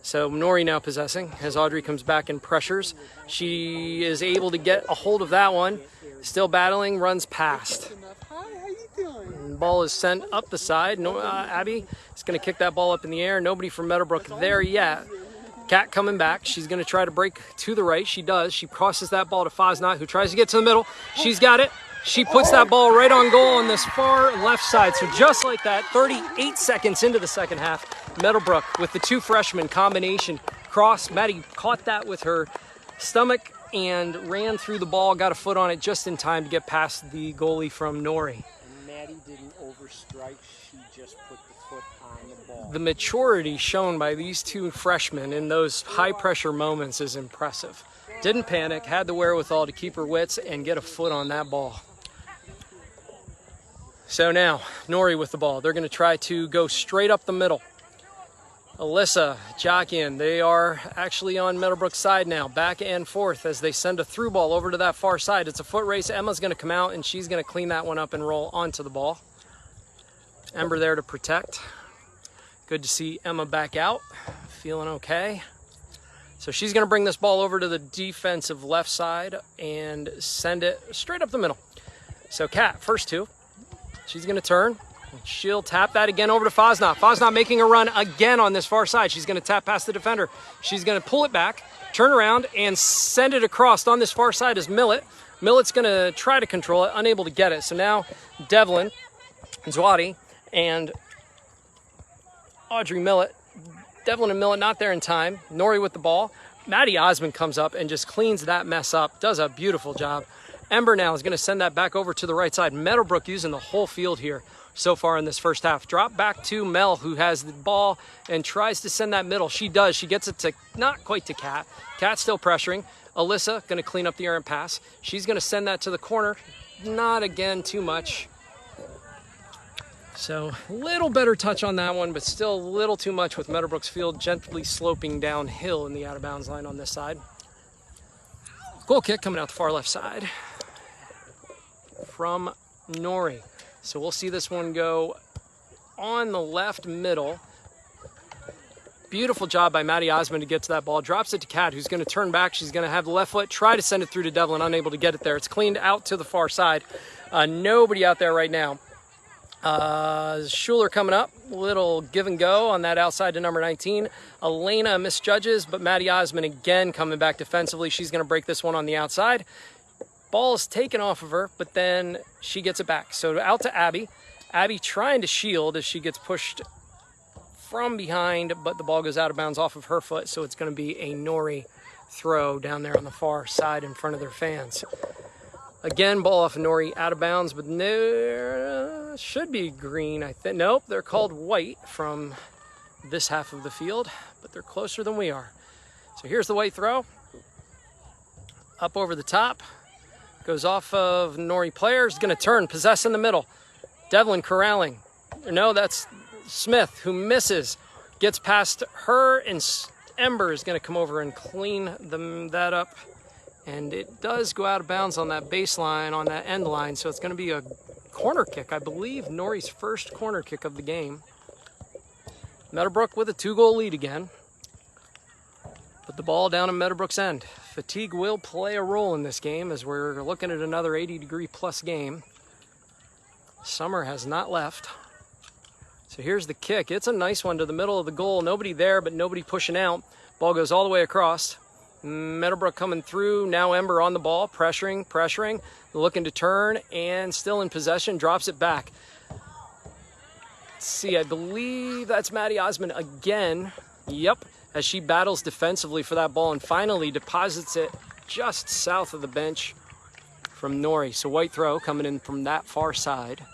A: So Norry now possessing as Audrey comes back and pressures. She is able to get a hold of that one. Still battling, runs past. Ball is sent up the side. Abby is going to kick that ball up in the air. Nobody from Meadowbrook there yet. Kat coming back. She's going to try to break to the right. She does. She crosses that ball to Fosnot, who tries to get to the middle. She's got it. She puts that ball right on goal on this far left side. So just like that, 38 seconds into the second half, Meadowbrook with the 2 freshmen combination cross. Maddie caught that with her stomach and ran through the ball, got a foot on it just in time to get past the goalie from Norry.
C: Maddie didn't overstrike, she just put the foot on the ball.
A: The maturity shown by these 2 freshmen in those high-pressure moments is impressive. Didn't panic, had the wherewithal to keep her wits and get a foot on that ball. So now, Norry with the ball. They're going to try to go straight up the middle. Alyssa jockeying. They are actually on Meadowbrook's side now, back and forth as they send a through ball over to that far side. It's a foot race. Emma's going to come out and she's going to clean that one up and roll onto the ball. Ember there to protect. Good to see Emma back out, feeling okay. So she's going to bring this ball over to the defensive left side and send it straight up the middle. So Kat, first 2. She's going to turn. She'll tap that again over to Fosnot. Fosnot making a run again on this far side. She's going to tap past the defender. She's going to pull it back, turn around, and send it across. On this far side is Millett. Millett's going to try to control it, unable to get it. So now Devlin, Zwati, and Audrey Millett. Devlin and Millett not there in time. Norry with the ball. Maddie Osmond comes up and just cleans that mess up. Does a beautiful job. Ember now is going to send that back over to the right side. Meadowbrook using the whole field here so far in this first half. Drop back to Mel, who has the ball and tries to send that middle. She does. She gets it to, not quite to Kat. Kat still pressuring. Alyssa going to clean up the errant pass. She's going to send that to the corner. Not again too much. So a little better touch on that one, but still a little too much with Meadowbrook's field gently sloping downhill in the out of bounds line on this side. Goal kick coming out the far left side from Norry. So we'll see this one go on the left middle. Beautiful job by Maddie Osmond to get to that ball. Drops it to Kat, who's going to turn back. She's going to have the left foot, try to send it through to Devlin, unable to get it there. It's cleaned out to the far side. Nobody out there right now. Schuler coming up. Little give and go on that outside to number 19. Elena misjudges, but Maddie Osmond again coming back defensively. She's going to break this one on the outside. Ball is taken off of her, but then she gets it back. So out to Abby. Abby trying to shield as she gets pushed from behind, but the ball goes out of bounds off of her foot, so it's going to be a Norry throw down there on the far side in front of their fans. Again, ball off of Norry, out of bounds, but no, should be green, I think. Nope, they're called white from this half of the field, but they're closer than we are. So here's the white throw. Up over the top. Goes off of Norry player. Is going to turn, possess in the middle. Devlin corralling. No, that's Smith who misses. Gets past her, and Ember is going to come over and clean that up. And it does go out of bounds on that baseline, on that end line, so it's going to be a corner kick. I believe Norry's first corner kick of the game. Meadowbrook with a 2-goal lead again. Put the ball down in Meadowbrook's end. Fatigue will play a role in this game as we're looking at another 80-degree-plus game. Summer has not left. So here's the kick. It's a nice one to the middle of the goal. Nobody there, but nobody pushing out. Ball goes all the way across. Meadowbrook coming through. Now Ember on the ball, pressuring, looking to turn, and still in possession, drops it back. Let's see, I believe that's Maddie Osmond again. Yep, as she battles defensively for that ball and finally deposits it just south of the bench from Norry. So white throw coming in from that far side.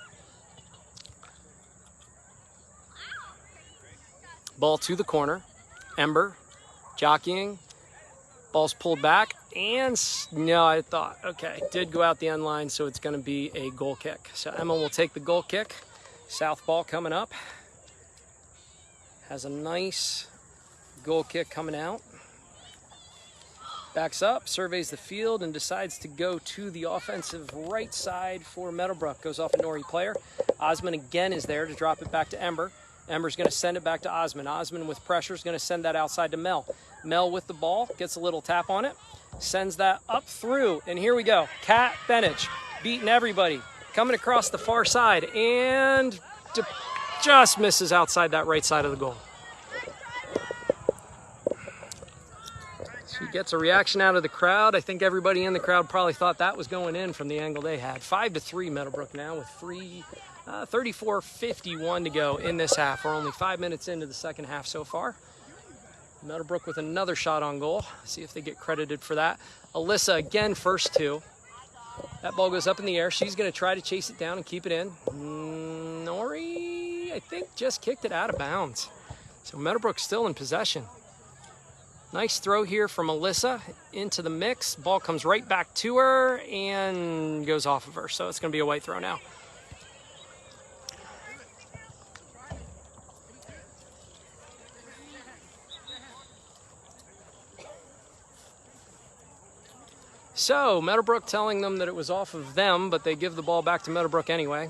A: Ball to the corner. Ember jockeying. Ball's pulled back, and no, I thought, okay, did go out the end line, so it's going to be a goal kick. So Emma will take the goal kick. South ball coming up. Has a nice goal kick coming out. Backs up, surveys the field, and decides to go to the offensive right side for Meadowbrook. Goes off a Norry player. Osmond again is there to drop it back to Ember. Ember's going to send it back to Osmond. Osmond with pressure is going to send that outside to Mel. Mel with the ball, gets a little tap on it, sends that up through, and here we go. Kat Benich beating everybody, coming across the far side, and just misses outside that right side of the goal. She gets a reaction out of the crowd. I think everybody in the crowd probably thought that was going in from the angle they had. 5-3 Meadowbrook now with 34:51 to go in this half. We're only 5 minutes into the second half so far. Meadowbrook with another shot on goal. See if they get credited for that. Alyssa again, first two. That ball goes up in the air. She's going to try to chase it down and keep it in. Norry, I think, just kicked it out of bounds. So Meadowbrook's still in possession. Nice throw here from Alyssa into the mix. Ball comes right back to her and goes off of her. So it's going to be a white throw now. So Meadowbrook telling them that it was off of them, but they give the ball back to Meadowbrook anyway.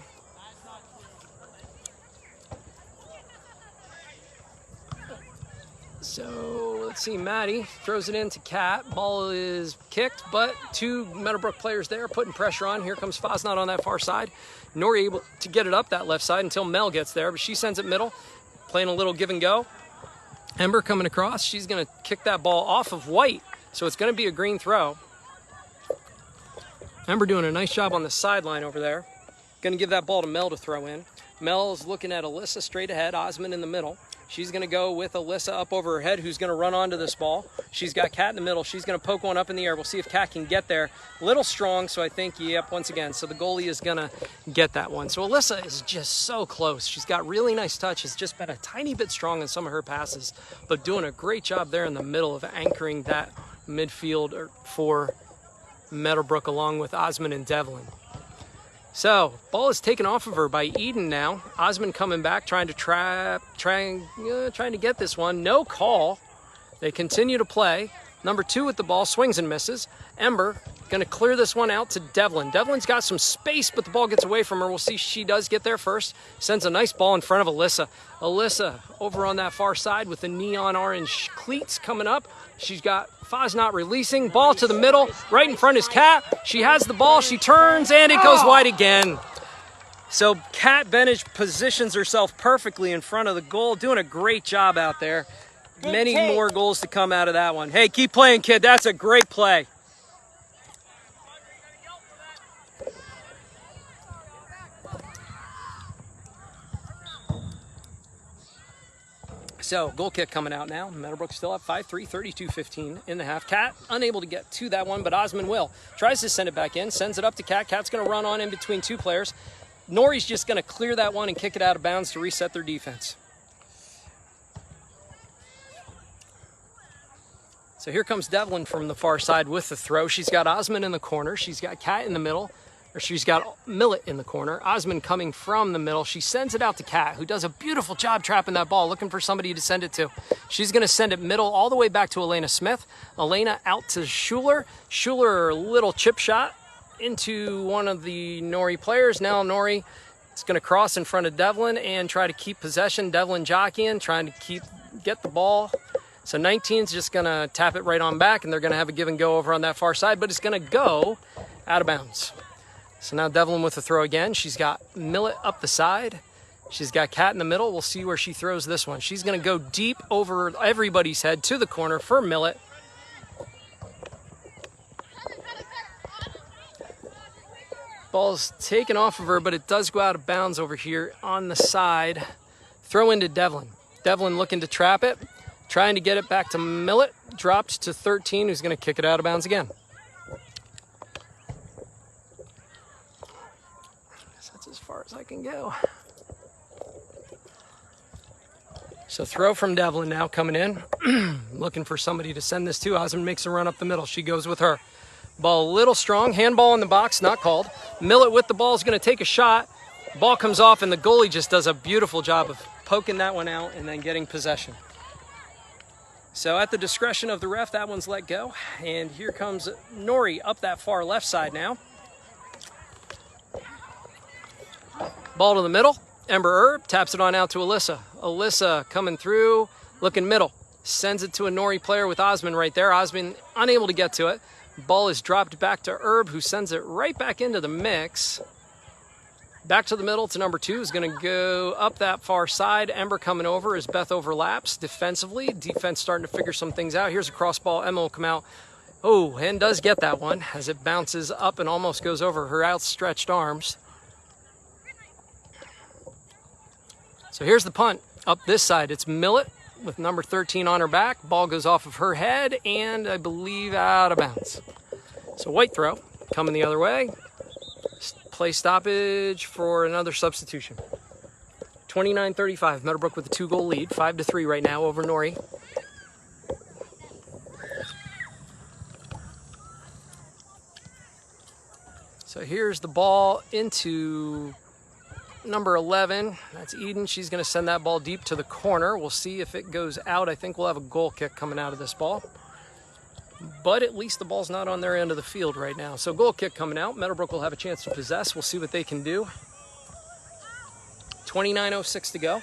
A: So let's see, Maddie throws it into Kat. Ball is kicked, but two Meadowbrook players there putting pressure on. Here comes Fosnot on that far side. Norry able to get it up that left side until Mel gets there, but she sends it middle, playing a little give and go. Ember coming across. She's going to kick that ball off of white, so it's going to be a green throw. Ember doing a nice job on the sideline over there. Going to give that ball to Mel to throw in. Mel's looking at Alyssa straight ahead, Osmond in the middle. She's going to go with Alyssa up over her head, who's going to run onto this ball. She's got Kat in the middle. She's going to poke one up in the air. We'll see if Kat can get there. Little strong, so I think, yep, once again. So the goalie is going to get that one. So Alyssa is just so close. She's got really nice touch. Has just been a tiny bit strong in some of her passes, but doing a great job there in the middle of anchoring that midfield for Meadowbrook along with Osmond and Devlin. So ball is taken off of her by Eden now. Osmond coming back, trying to get this one. No call. They continue to play. Number 2 with the ball, swings and misses. Ember going to clear this one out to Devlin. Devlin's got some space, but the ball gets away from her. We'll see she does get there first. Sends a nice ball in front of Alyssa. Alyssa over on that far side with the neon orange cleats coming up. She's got Fosnot releasing. Ball to the middle. Right in front is Kat. She has the ball. She turns, and it goes wide again. So Kat Benich positions herself perfectly in front of the goal. Doing a great job out there. Many more goals to come out of that one. Hey, keep playing, kid. That's a great play. So goal kick coming out now. Meadowbrook still up 5-3, 32-15 in the half. Cat unable to get to that one, but Osmond will. Tries to send it back in, sends it up to Cat. Cat's going to run on in between two players. Norry's just going to clear that one and kick it out of bounds to reset their defense. So here comes Devlin from the far side with the throw. She's got Osmond in the corner. She's got Cat in the middle. Or she's got Millet in the corner. Osmond coming from the middle. She sends it out to Cat, who does a beautiful job trapping that ball, looking for somebody to send it to. She's going to send it middle all the way back to Elena Smith. Elena out to Schuler. Schuler, little chip shot into one of the Norry players. Now Norry is going to cross in front of Devlin and try to keep possession. Devlin jockeying, trying to get the ball. So 19's just going to tap it right on back, and they're going to have a give and go over on that far side, but it's going to go out of bounds. So now Devlin with the throw again. She's got Millet up the side. She's got Cat in the middle. We'll see where she throws this one. She's going to go deep over everybody's head to the corner for Millet. Ball's taken off of her, but it does go out of bounds over here on the side. Throw into Devlin. Devlin looking to trap it. Trying to get it back to Millet. Dropped to 13, who's going to kick it out of bounds again. That's as far as I can go. So throw from Devlin now coming in. Looking for somebody to send this to. Osmond makes a run up the middle. She goes with her. Ball a little strong. Handball in the box, not called. Millet with the ball is going to take a shot. Ball comes off, and the goalie just does a beautiful job of poking that one out and then getting possession. So at the discretion of the ref, that one's let go. And here comes Norry up that far left side now. Ball to the middle. Ember Herb taps it on out to Alyssa. Alyssa coming through, looking middle. Sends it to a Norry player with Osmond right there. Osmond unable to get to it. Ball is dropped back to Herb, who sends it right back into the mix. Back to the middle to number 2 is going to go up that far side. Ember coming over as Beth overlaps defensively. Defense starting to figure some things out. Here's a cross ball. Emma will come out. Oh, and does get that one as it bounces up and almost goes over her outstretched arms. So here's the punt up this side. It's Millet with number 13 on her back. Ball goes off of her head and I believe out of bounds. So white throw coming the other way. Play stoppage for another substitution. 29-35, Meadowbrook with a 2-goal lead, 5-3 right now over Norry. So here's the ball into number 11. That's Eden. She's going to send that ball deep to the corner. We'll see if it goes out. I think we'll have a goal kick coming out of this ball. But at least the ball's not on their end of the field right now. So goal kick coming out. Meadowbrook will have a chance to possess. We'll see what they can do. 29:06 to go.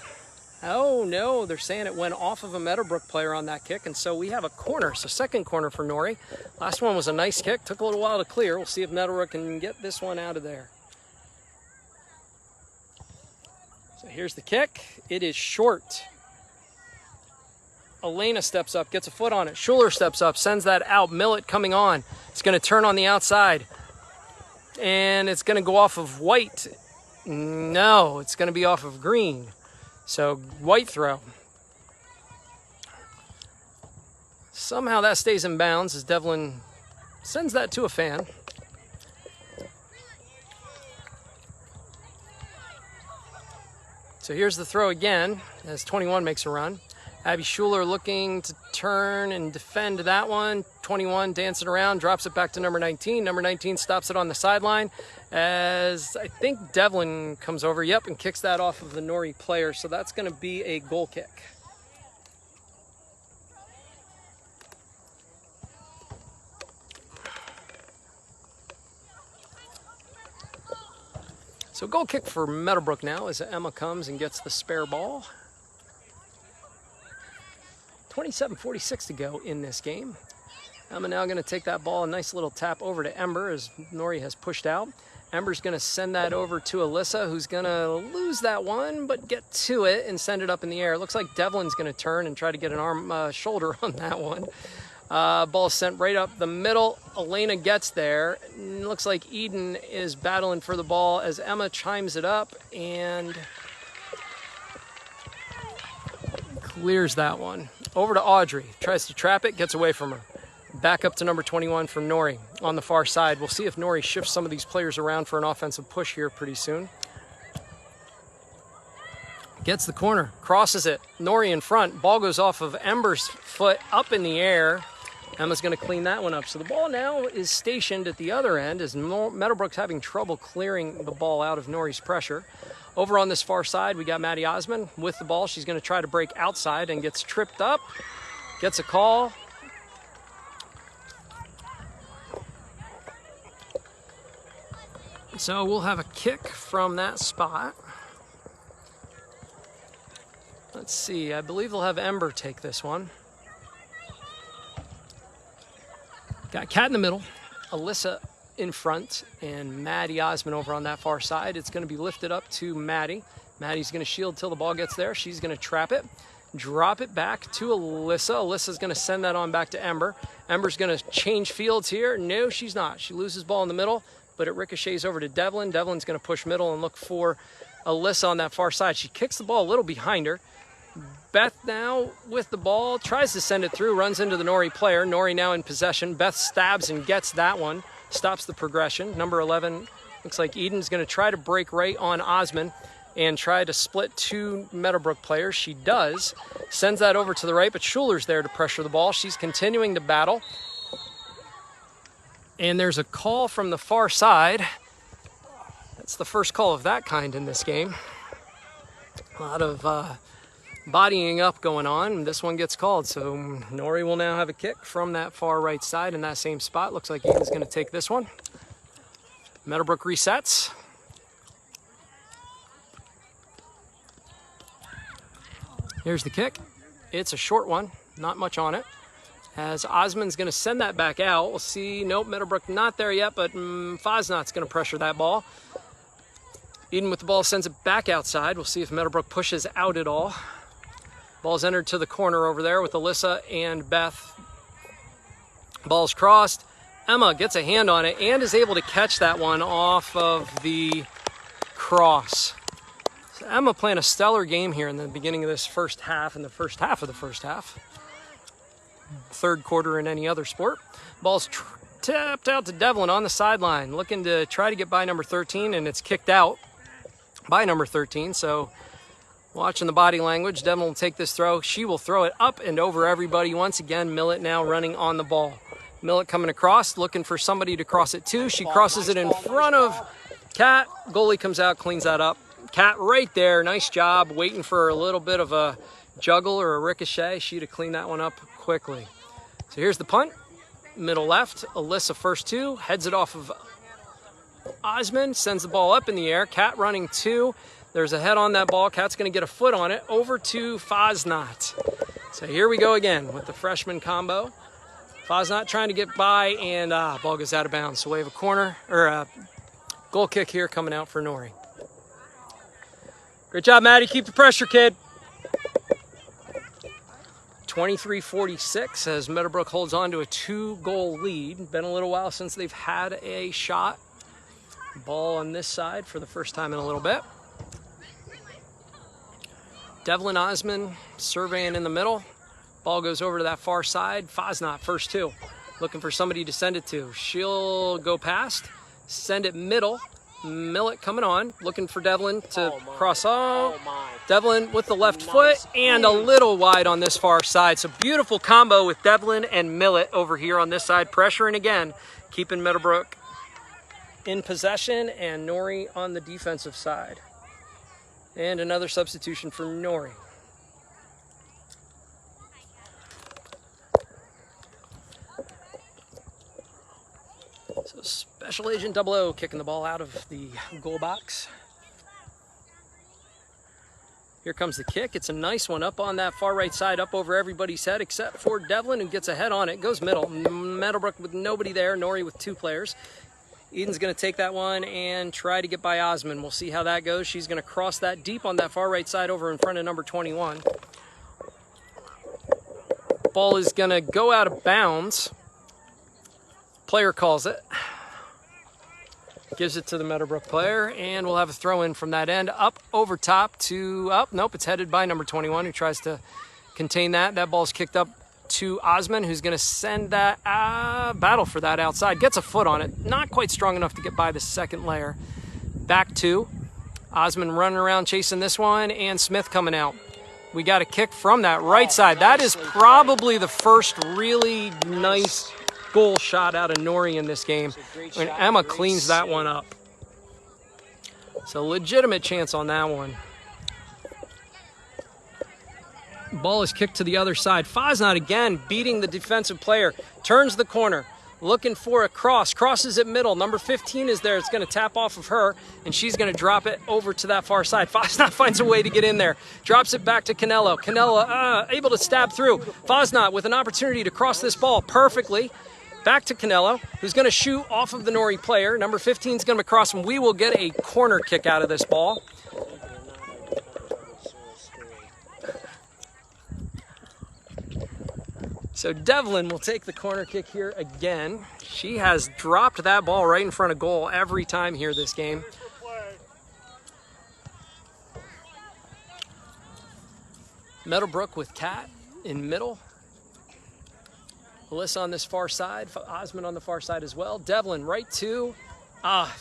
A: Oh, no, they're saying it went off of a Meadowbrook player on that kick, and so we have a corner. So second corner for Norry. Last one was a nice kick. Took a little while to clear. We'll see if Meadowbrook can get this one out of there. So here's the kick. It is short. Elena steps up, gets a foot on it. Schuler steps up, sends that out. Millet coming on. It's going to turn on the outside. And it's going to go off of white. No, it's going to be off of green. So white throw. Somehow that stays in bounds as Devlin sends that to a fan. So here's the throw again as 21 makes a run. Abby Schuler looking to turn and defend that one. 21 dancing around, drops it back to number 19. Number 19 stops it on the sideline as I think Devlin comes over, yep, and kicks that off of the Norry player. So that's going to be a goal kick. So goal kick for Meadowbrook now as Emma comes and gets the spare ball. 27:46 to go in this game. Emma now going to take that ball, a nice little tap over to Ember as Norry has pushed out. Ember's going to send that over to Alyssa, who's going to lose that one, but get to it and send it up in the air. It looks like Devlin's going to turn and try to get an shoulder on that one. Ball sent right up the middle. Elena gets there. It looks like Eden is battling for the ball as Emma chimes it up and Clears that one. Over to Audrey. Tries to trap it, gets away from her. Back up to number 21 from Norry on the far side. We'll see if Norry shifts some of these players around for an offensive push here pretty soon. Gets the corner, crosses it. Norry in front. Ball goes off of Ember's foot up in the air. Emma's going to clean that one up. So the ball now is stationed at the other end as Meadowbrook's having trouble clearing the ball out of Norry's pressure. Over on this far side, we got Maddie Osmond with the ball. She's going to try to break outside and gets tripped up. Gets a call. So we'll have a kick from that spot. Let's see, I believe they'll have Ember take this one. Got Kat in the middle, Alyssa in front, and Maddie Osmond over on that far side. It's going to be lifted up to Maddie. Maddie's going to shield till the ball gets there. She's going to trap it, drop it back to Alyssa. Alyssa's going to send that on back to Ember. Ember's going to change fields here. No, she's not. She loses ball in the middle, but it ricochets over to Devlin. Devlin's going to push middle and look for Alyssa on that far side. She kicks the ball a little behind her. Beth now with the ball, tries to send it through, runs into the Norry player. Norry now in possession. Beth stabs and gets that one, stops the progression. Number 11, looks like Eden's going to try to break right on Osmond and try to split two Meadowbrook players. She does. Sends that over to the right, but Schuler's there to pressure the ball. She's continuing to battle. And there's a call from the far side. That's the first call of that kind in this game. A lot of bodying up going on. This one gets called, so Norry will now have a kick from that far right side in that same spot. Looks like Eden's going to take this one. Meadowbrook resets. Here's the kick. It's a short one, not much on it. As Osmond's going to send that back out. We'll see. Nope, Meadowbrook not there yet, but Fosnot's going to pressure that ball. Eden with the ball sends it back outside. We'll see if Meadowbrook pushes out at all. Ball's entered to the corner over there with Alyssa and Beth. Ball's crossed. Emma gets a hand on it and is able to catch that one off of the cross. So Emma playing a stellar game here in the beginning of this first half, in the first half of the first half. Third quarter in any other sport. Ball's tapped out to Devlin on the sideline, looking to try to get by number 13, and it's kicked out by number 13. So watching the body language, Devlin will take this throw. She will throw it up and over everybody. Once again, Millet now running on the ball. Millet coming across, looking for somebody to cross it to. She crosses it in front of Kat. Goalie comes out, cleans that up. Kat right there, nice job, waiting for a little bit of a juggle or a ricochet. She'd have cleaned that one up quickly. So here's the punt. Middle left, Alyssa first two, heads it off of Osmond, sends the ball up in the air. Kat running two. There's a head on that ball. Kat's going to get a foot on it. Over to Fosnot. So here we go again with the freshman combo. Fosnot trying to get by, and ball goes out of bounds. So we have a corner, or a goal kick here coming out for Norry. Great job, Maddie. Keep the pressure, kid. 23-46 as Meadowbrook holds on to a 2-goal lead. Been a little while since they've had a shot. Ball on this side for the first time in a little bit. Devlin Osmond surveying in the middle. Ball goes over to that far side. Fosnot first two. Looking for somebody to send it to. She'll go past. Send it middle. Millet coming on. Looking for Devlin to cross. Oh, Devlin with the left foot and a little wide on this far side. So beautiful combo with Devlin and Millet over here on this side. Pressuring again. Keeping Meadowbrook in possession and Norry on the defensive side. And another substitution for Norry. So Special Agent 00 kicking the ball out of the goal box. Here comes the kick. It's a nice one up on that far right side, up over everybody's head except for Devlin, who gets a head on it. Goes middle. Meadowbrook with nobody there. Norry with two players. Eden's going to take that one and try to get by Osmond. We'll see how that goes. She's going to cross that deep on that far right side over in front of number 21. Ball is going to go out of bounds. Player calls it. Gives it to the Meadowbrook player, and we'll have a throw in from that end. Up over top to, nope, it's headed by number 21, who tries to contain that. That ball's kicked up to Osman, who's going to send that battle for that outside. Gets a foot on it. Not quite strong enough to get by the second layer. Back to Osman running around chasing this one, and Smith coming out. We got a kick from that right side. That is probably the first really nice goal shot out of Norry in this game. And Emma cleans that one up. So legitimate chance on that one. Ball is kicked to the other side. Fosnot again beating the defensive player. Turns the corner. Looking for a cross. Crosses at middle. Number 15 is there. It's going to tap off of her, and she's going to drop it over to that far side. Fosnot finds a way to get in there. Drops it back to Canelo. Canelo able to stab through. Fosnot with an opportunity to cross this ball perfectly. Back to Canelo, who's going to shoot off of the Norry player. Number 15 is going to cross, and we will get a corner kick out of this ball. So Devlin will take the corner kick here again. She has dropped that ball right in front of goal every time here this game. Meadowbrook with Kat in middle. Alyssa on this far side. Osman on the far side as well. Devlin right to.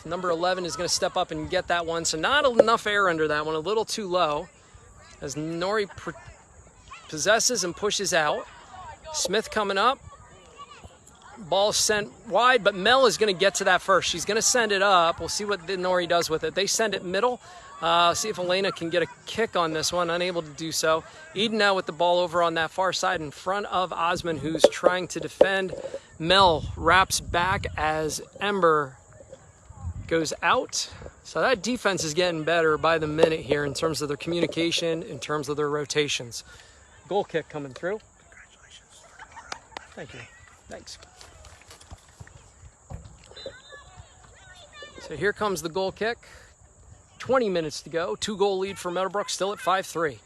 A: Number 11 is going to step up and get that one. So not enough air under that one. A little too low. As Norry possesses and pushes out. Smith coming up. Ball sent wide, but Mel is going to get to that first. She's going to send it up. We'll see what Norry does with it. They send it middle. See if Elena can get a kick on this one. Unable to do so. Eden now with the ball over on that far side in front of Osman, who's trying to defend. Mel wraps back as Ember goes out. So that defense is getting better by the minute here in terms of their communication, in terms of their rotations. Goal kick coming through. Thank you. Thanks. So here comes the goal kick. 20 minutes to go. 2-goal lead for Meadowbrook, still at 5-3.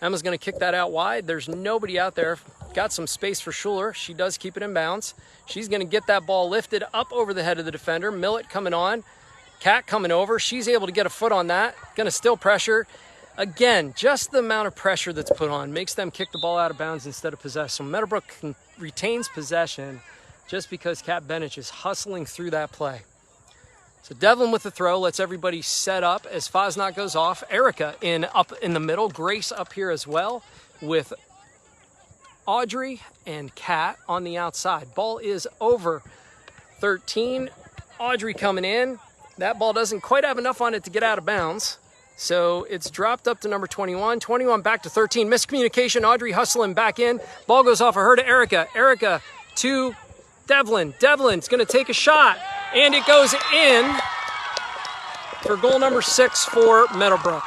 A: Emma's going to kick that out wide. There's nobody out there. Got some space for Schuler. She does keep it in bounds. She's going to get that ball lifted up over the head of the defender. Millett coming on. Kat coming over. She's able to get a foot on that. Going to still pressure. Again, just the amount of pressure that's put on makes them kick the ball out of bounds instead of possess. So Meadowbrook retains possession just because Kat Bennett is hustling through that play. So Devlin with the throw lets everybody set up as Fosnot goes off. Erica up in the middle. Grace up here as well with Audrey and Kat on the outside. Ball is over 13. Audrey coming in. That ball doesn't quite have enough on it to get out of bounds. So it's dropped up to number 21. 21 back to 13. Miscommunication. Audrey hustling back in. Ball goes off of her to Erica. Erica to Devlin. Devlin's going to take a shot. And it goes in for goal number 6 for Meadowbrook.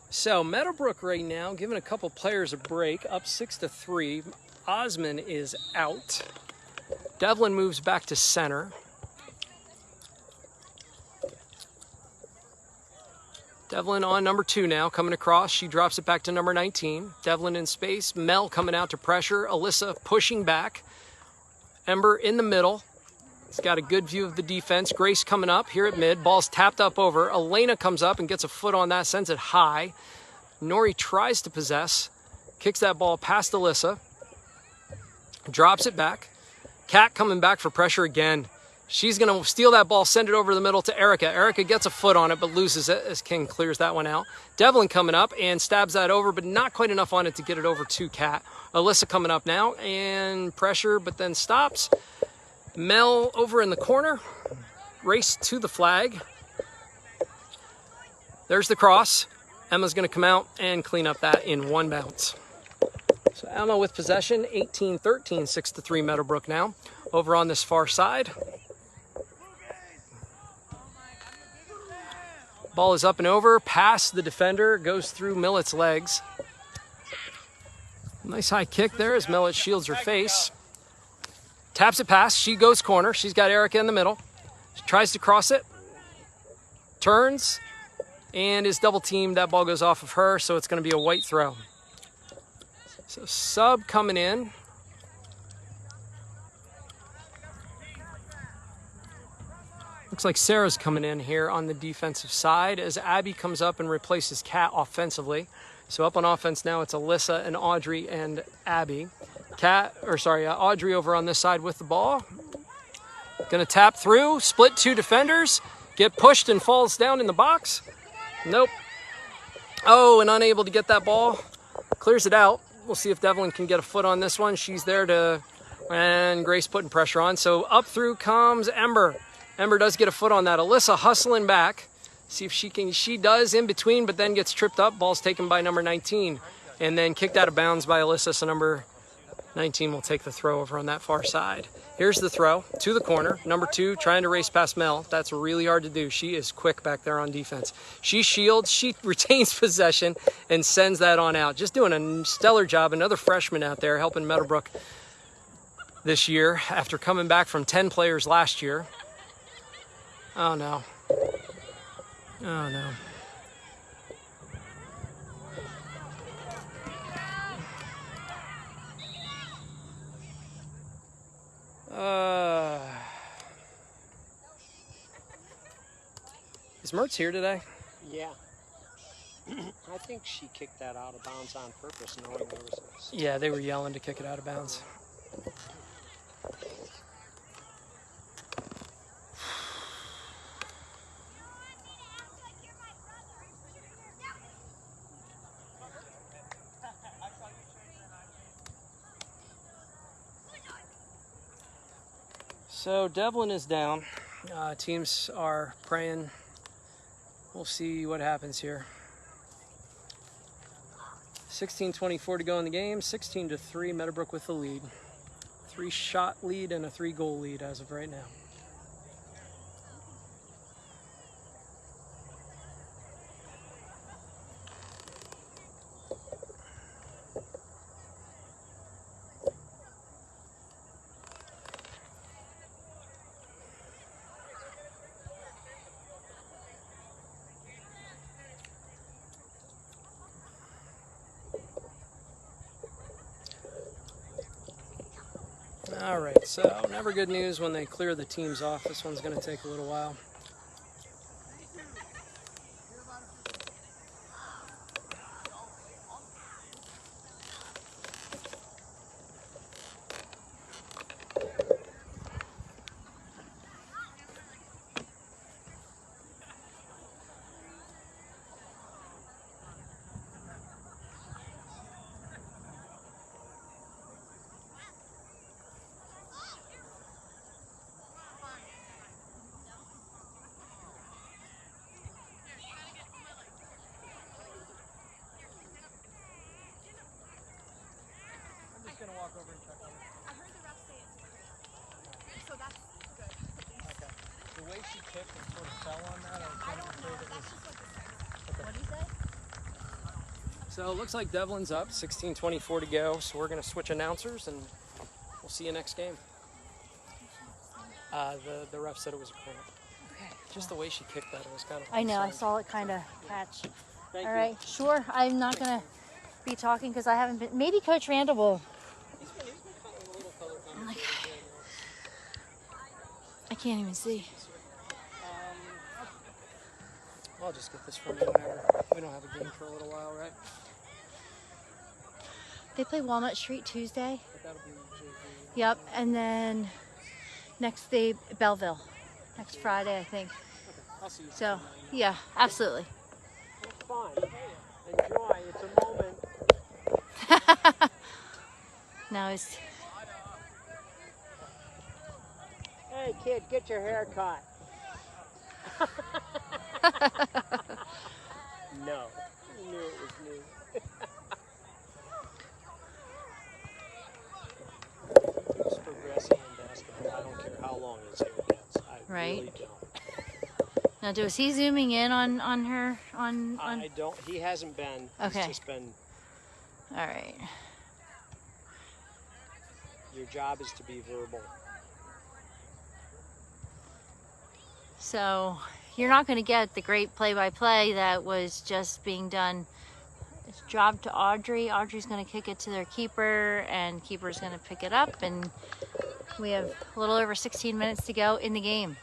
A: So Meadowbrook right now giving a couple players a break, up 6-3. Osman is out. Devlin moves back to center. Devlin on number 2 now, coming across. She drops it back to number 19. Devlin in space. Mel coming out to pressure. Alyssa pushing back. Ember in the middle. He's got a good view of the defense. Grace coming up here at mid. Ball's tapped up over. Elena comes up and gets a foot on that, sends it high. Norry tries to possess. Kicks that ball past Alyssa. Drops it back. Kat coming back for pressure again. She's going to steal that ball, send it over the middle to Erica. Erica gets a foot on it, but loses it as King clears that one out. Devlin coming up and stabs that over, but not quite enough on it to get it over to Kat. Alyssa coming up now and pressure, but then stops. Mel over in the corner. Race to the flag. There's the cross. Emma's going to come out and clean up that in one bounce. So Emma with possession, 18-13, 6-3 Meadowbrook now. Over on this far side. Ball is up and over, past the defender, goes through Millett's legs. Nice high kick there as Millett shields her face. Taps it past, she goes corner. She's got Erica in the middle. She tries to cross it. Turns and is double teamed. That ball goes off of her, so it's going to be a white throw. So sub coming in. Looks like Sarah's coming in here on the defensive side as Abby comes up and replaces Kat offensively. So up on offense now, it's Alyssa and Audrey and Abby. Audrey over on this side with the ball. Gonna tap through, split two defenders, get pushed and falls down in the box. Nope. Oh, and unable to get that ball. Clears it out. We'll see if Devlin can get a foot on this one. She's there to, and Grace putting pressure on. So up through comes Ember. Ember does get a foot on that. Alyssa hustling back. See if she can. She does in between, but then gets tripped up. Ball's taken by number 19. And then kicked out of bounds by Alyssa. So number 19 will take the throw over on that far side. Here's the throw to the corner. Number 2 trying to race past Mel. That's really hard to do. She is quick back there on defense. She shields. She retains possession and sends that on out. Just doing a stellar job. Another freshman out there helping Meadowbrook this year after coming back from 10 players last year. Oh, no. Oh, no. Is Mertz here today?
C: Yeah. I think she kicked that out of bounds on purpose, knowing there was a...
A: Yeah, they were yelling to kick it out of bounds. So Devlin is down. Teams are praying. We'll see what happens here. 16:24 to go in the game. 16-3, Meadowbrook with the lead. 3-shot lead and a 3-goal lead as of right now. All right, so never good news when they clear the teams off. This one's going to take a little while. Gonna walk over and check on it.
D: I heard the ref say it's clear. So that's good.
A: Okay. The way she kicked and sort of fell on that,
D: I don't know. That's just what the said.
A: Okay.
D: What do you say?
A: So it looks like Devlin's up, 16:24 to go. So we're going to switch announcers and we'll see you next game. The ref said it was a corner.
B: Okay.
A: Just the way she kicked that, it was kind of.
B: I know. I saw it kind of catch.
C: Thank
B: All
C: you.
B: right. Sure. I'm not gonna be talking because I haven't been. Maybe Coach Randall will. I'm like, I can't even see.
A: I'll just get this from you whenever. We don't have a game for a little while, right?
B: They play Walnut Street Tuesday.
A: But that'll be JV.
B: Yep. And then next Belleville. Next Friday, I think.
A: I'll see you.
B: So yeah, absolutely.
C: It's fine. Enjoy. It's a moment.
B: Now it's.
C: Hey, kid, get your hair cut. No. You knew it was me. It's progressing in basketball. I don't care how long his hair gets. I
B: Right.
C: really don't.
B: Now, is he zooming in on her on?
C: I don't. He hasn't been.
B: Okay.
C: He's just been.
B: All right.
C: Your job is to be verbal.
B: So you're not going to get the great play-by-play that was just being done job to Audrey. Audrey's going to kick it to their keeper, and keeper's going to pick it up, and we have a little over 16 minutes to go in the game.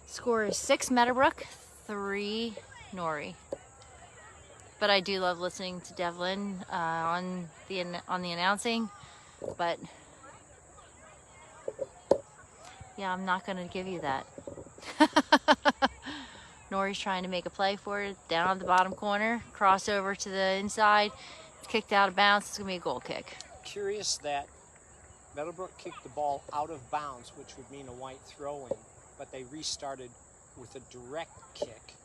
B: Score is 6 Meadowbrook, 3 Norry. But I do love listening to Devlin on the announcing, but yeah, I'm not going to give you that. Norry's trying to make a play for it, down on the bottom corner, crossover to the inside, it's kicked out of bounds, it's going to be a goal kick.
C: Curious that Meadowbrook kicked the ball out of bounds, which would mean a white throw-in, but they restarted with a direct kick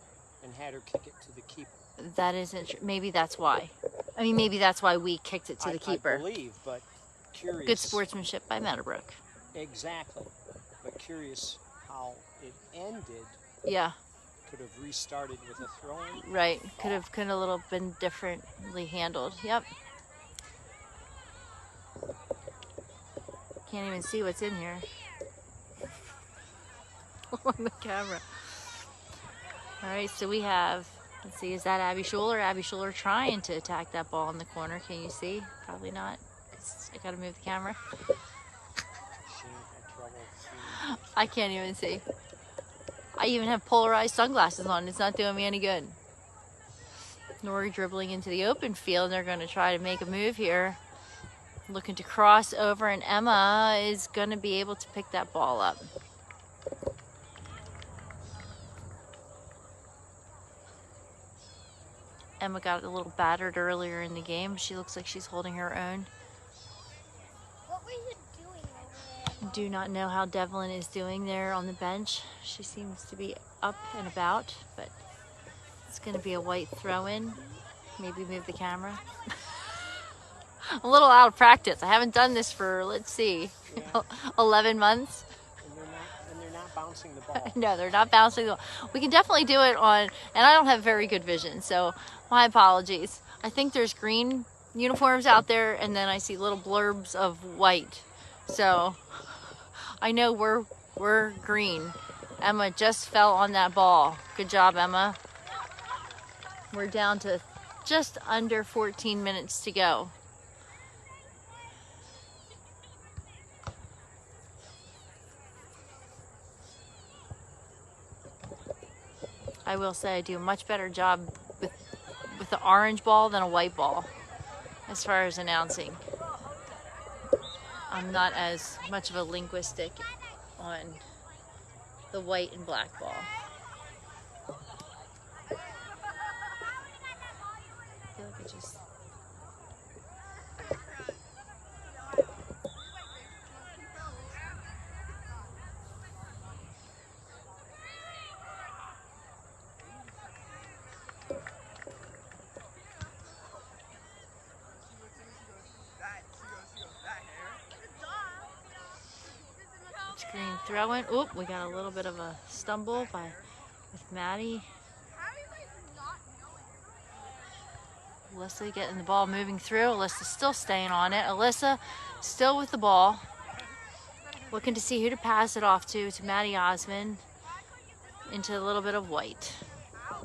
C: and had her kick it to the keeper.
B: That isn't true. Maybe that's why. I mean, maybe that's why we kicked it to the keeper.
C: I believe, but curious.
B: Good sportsmanship by Meadowbrook.
C: Exactly. But curious how it ended.
B: Yeah.
C: Could have restarted with a throw-in.
B: Right. Could have a little been differently handled. Yep. Can't even see what's in here on the camera. All right, so we have, let's see, is that Abby Schuler? Abby Schuler trying to attack that ball in the corner. Can you see? Probably not. I gotta move the camera. I can't even see. I even have polarized sunglasses on. It's not doing me any good. Norry dribbling into the open field. They're going to try to make a move here. Looking to cross over, and Emma is going to be able to pick that ball up. Emma got a little battered earlier in the game. She looks like she's holding her own.
D: What were you doing over there?
B: Do not know how Devlin is doing there on the bench. She seems to be up and about, but it's going to be a white throw-in. Maybe move the camera. I'm a little out of practice. I haven't done this for, let's see, 11 months.
C: And they're not bouncing the ball.
B: No, they're not bouncing the ball. We can definitely do it on, and I don't have very good vision, so my apologies. I think there's green uniforms out there, and then I see little blurbs of white. So I know we're green. Emma just fell on that ball. Good job, Emma. We're down to just under 14 minutes to go. I will say I do a much better job with the orange ball than a white ball as far as announcing. I'm not as much of a linguistic on the white and black ball. I feel like I just... Green throw in. Oop, we got a little bit of a stumble with Maddie. Alyssa getting the ball moving through. Alyssa's still staying on it. Alyssa still with the ball. Looking to see who to pass it off to Maddie Osmond into a little bit of white.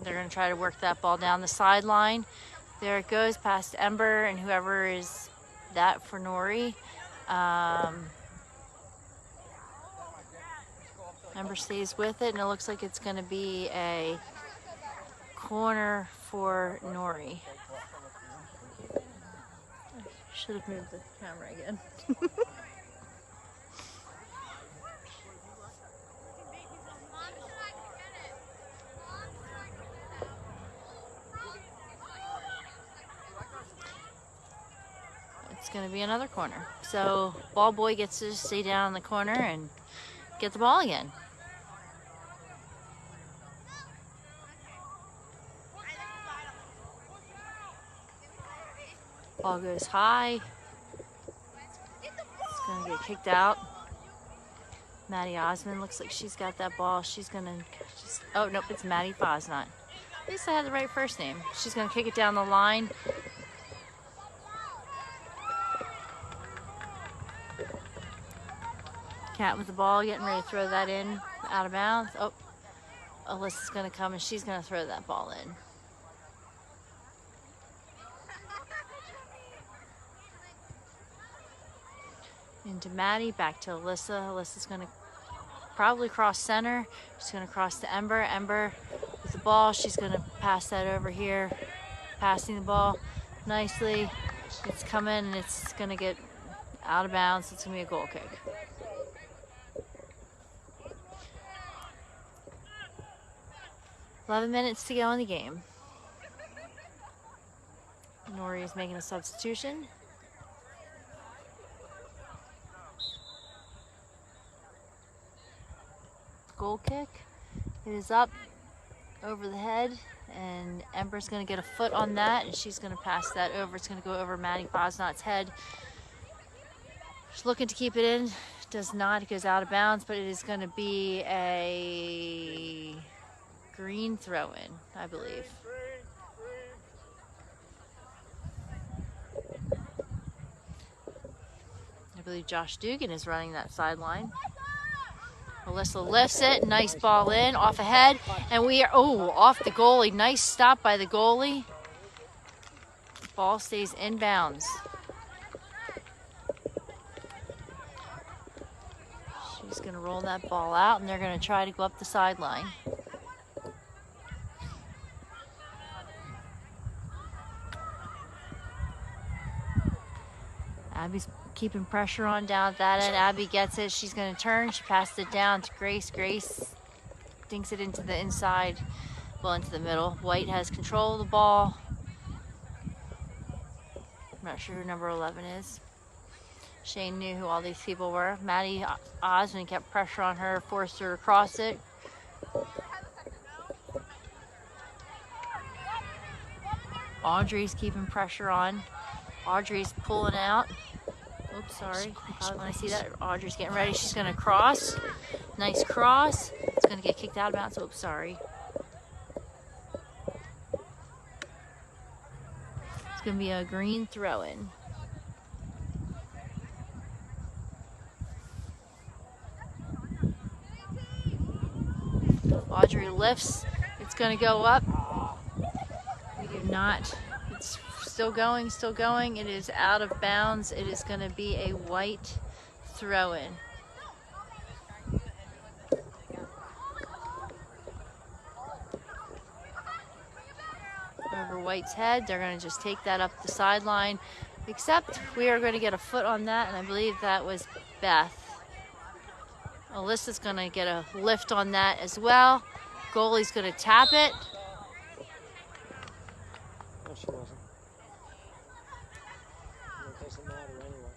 B: They're going to try to work that ball down the sideline. There it goes past Ember and whoever is that for Norry. Ember stays with it, and it looks like it's going to be a corner for Norry. Should have moved the camera again. It's going to be another corner. So ball boy gets to stay down in the corner and get the ball again. Ball goes high. It's going to get kicked out. Maddie Osmond looks like she's got that ball. She's going to just... Oh, nope, it's Maddie Fosnot. At least I had the right first name. She's going to kick it down the line. Cat with the ball, getting ready to throw that in out of bounds. Oh, Alyssa's going to come and she's going to throw that ball in. Into Maddie, back to Alyssa. Alyssa's gonna probably cross center. She's gonna cross to Ember. Ember with the ball. She's gonna pass that over here. Passing the ball nicely. It's coming and it's gonna get out of bounds. It's gonna be a goal kick. "11 minutes to go in the game." Norry is making a substitution. Goal kick. It is up over the head, and Ember's going to get a foot on that, and she's going to pass that over. It's going to go over Maddie Fosnot's head. She's looking to keep it in. Does not. It goes out of bounds, but it is going to be a green throw-in, I believe. I believe Josh Dugan is running that sideline. Alyssa lifts it, nice ball in, off ahead, and we are, off the goalie. Nice stop by the goalie. Ball stays in bounds. She's gonna roll that ball out, and they're gonna try to go up the sideline. Abby's keeping pressure on down at that end. Abby gets it. She's going to turn. She passed it down to Grace. Grace dinks it into the inside, well, into the middle. White has control of the ball. I'm not sure who number 11 is. Shane knew who all these people were. Maddie Osmond kept pressure on her, forced her across it. Audrey's keeping pressure on. Audrey's pulling out. Oops, sorry. Probably when I see that, Audrey's getting ready. She's going to cross. Nice cross. It's going to get kicked out of bounds. Oops, sorry. It's going to be a green throw-in. Audrey lifts. It's going to go up. We do not. It's still going, still going. It is out of bounds. It is going to be a white throw-in. Over White's head. They're going to just take that up the sideline. Except we are going to get a foot on that, and I believe that was Beth. Alyssa's going to get a lift on that as well. Goalie's going to tap it.
C: No, she wasn't. It doesn't matter anyway.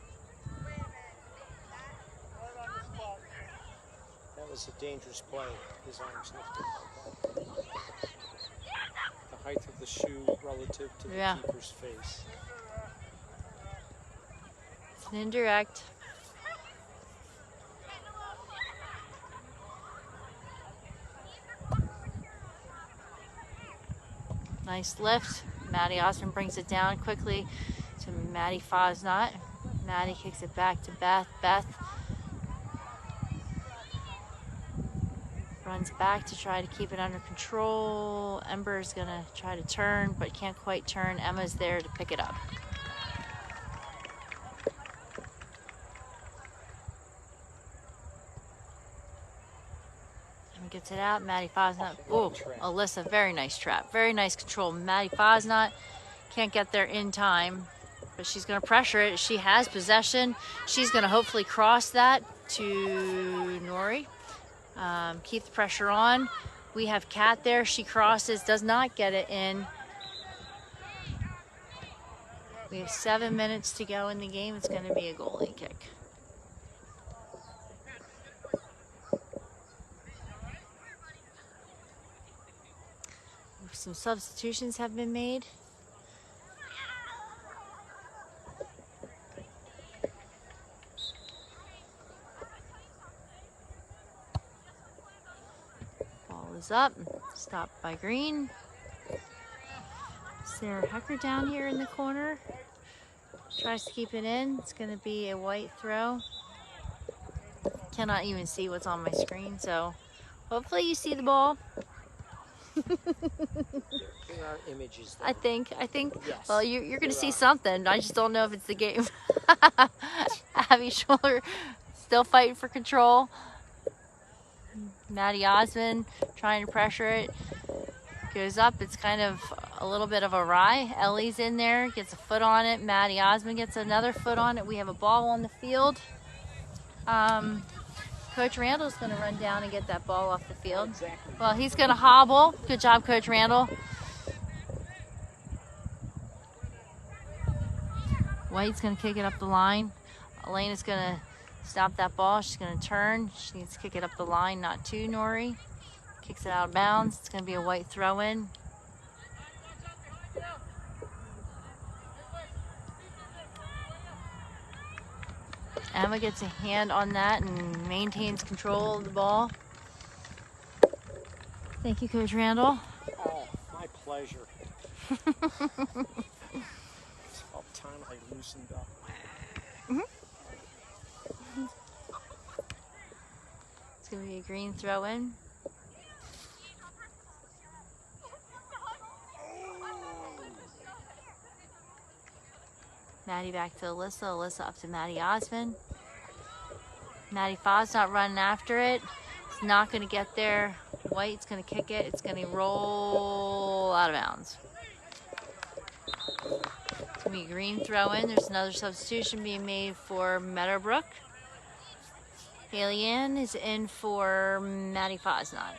C: That was a dangerous play. His arms lifted. The height of the shoe relative to the keeper's face.
B: It's an indirect. Nice lift. Maddie Osmond brings it down quickly to Maddie Fosnot. Maddie kicks it back to Beth. Beth runs back to try to keep it under control. Ember's gonna try to turn, but can't quite turn. Emma's there to pick it up. Gets it out. Maddie Fosnot. Oh, Alyssa, very nice trap. Very nice control. Maddie Fosnot can't get there in time, but she's going to pressure it. She has possession. She's going to hopefully cross that to Norry. Keep the pressure on. We have Kat there. She crosses, does not get it in. We have 7 minutes to go in the game. It's going to be a goalie kick. Some substitutions have been made. Ball is up, stopped by Green. Sarah Hecker down here in the corner. Tries to keep it in. It's going to be a white throw. Cannot even see what's on my screen, so hopefully you see the ball.
C: There are images there.
B: I think.
C: Yes.
B: Well, you're going to see something. I just don't know if it's the game. Abby Schuler still fighting for control. Maddie Osmond trying to pressure it. Goes up. It's kind of a little bit of a rye. Ellie's in there, gets a foot on it. Maddie Osmond gets another foot on it. We have a ball on the field. Coach Randall's going to run down and get that ball off the field.
C: Exactly.
B: Well, he's going to hobble. Good job, Coach Randall. White's going to kick it up the line. Elena's going to stop that ball. She's going to turn. She needs to kick it up the line, not to Norry. Kicks it out of bounds. It's going to be a White throw-in. Emma gets a hand on that and maintains control of the ball. Thank you, Coach Randall.
C: Oh, my pleasure. It's about time I loosened up.
B: It's going to be a green throw-in. Maddie back to Alyssa. Alyssa up to Maddie Osmond. Maddie Foz not running after it. It's not going to get there. White's going to kick it. It's going to roll out of bounds. It's going to be a green throw-in. There's another substitution being made for Meadowbrook. Haley Ann is in for Maddie Fosnot.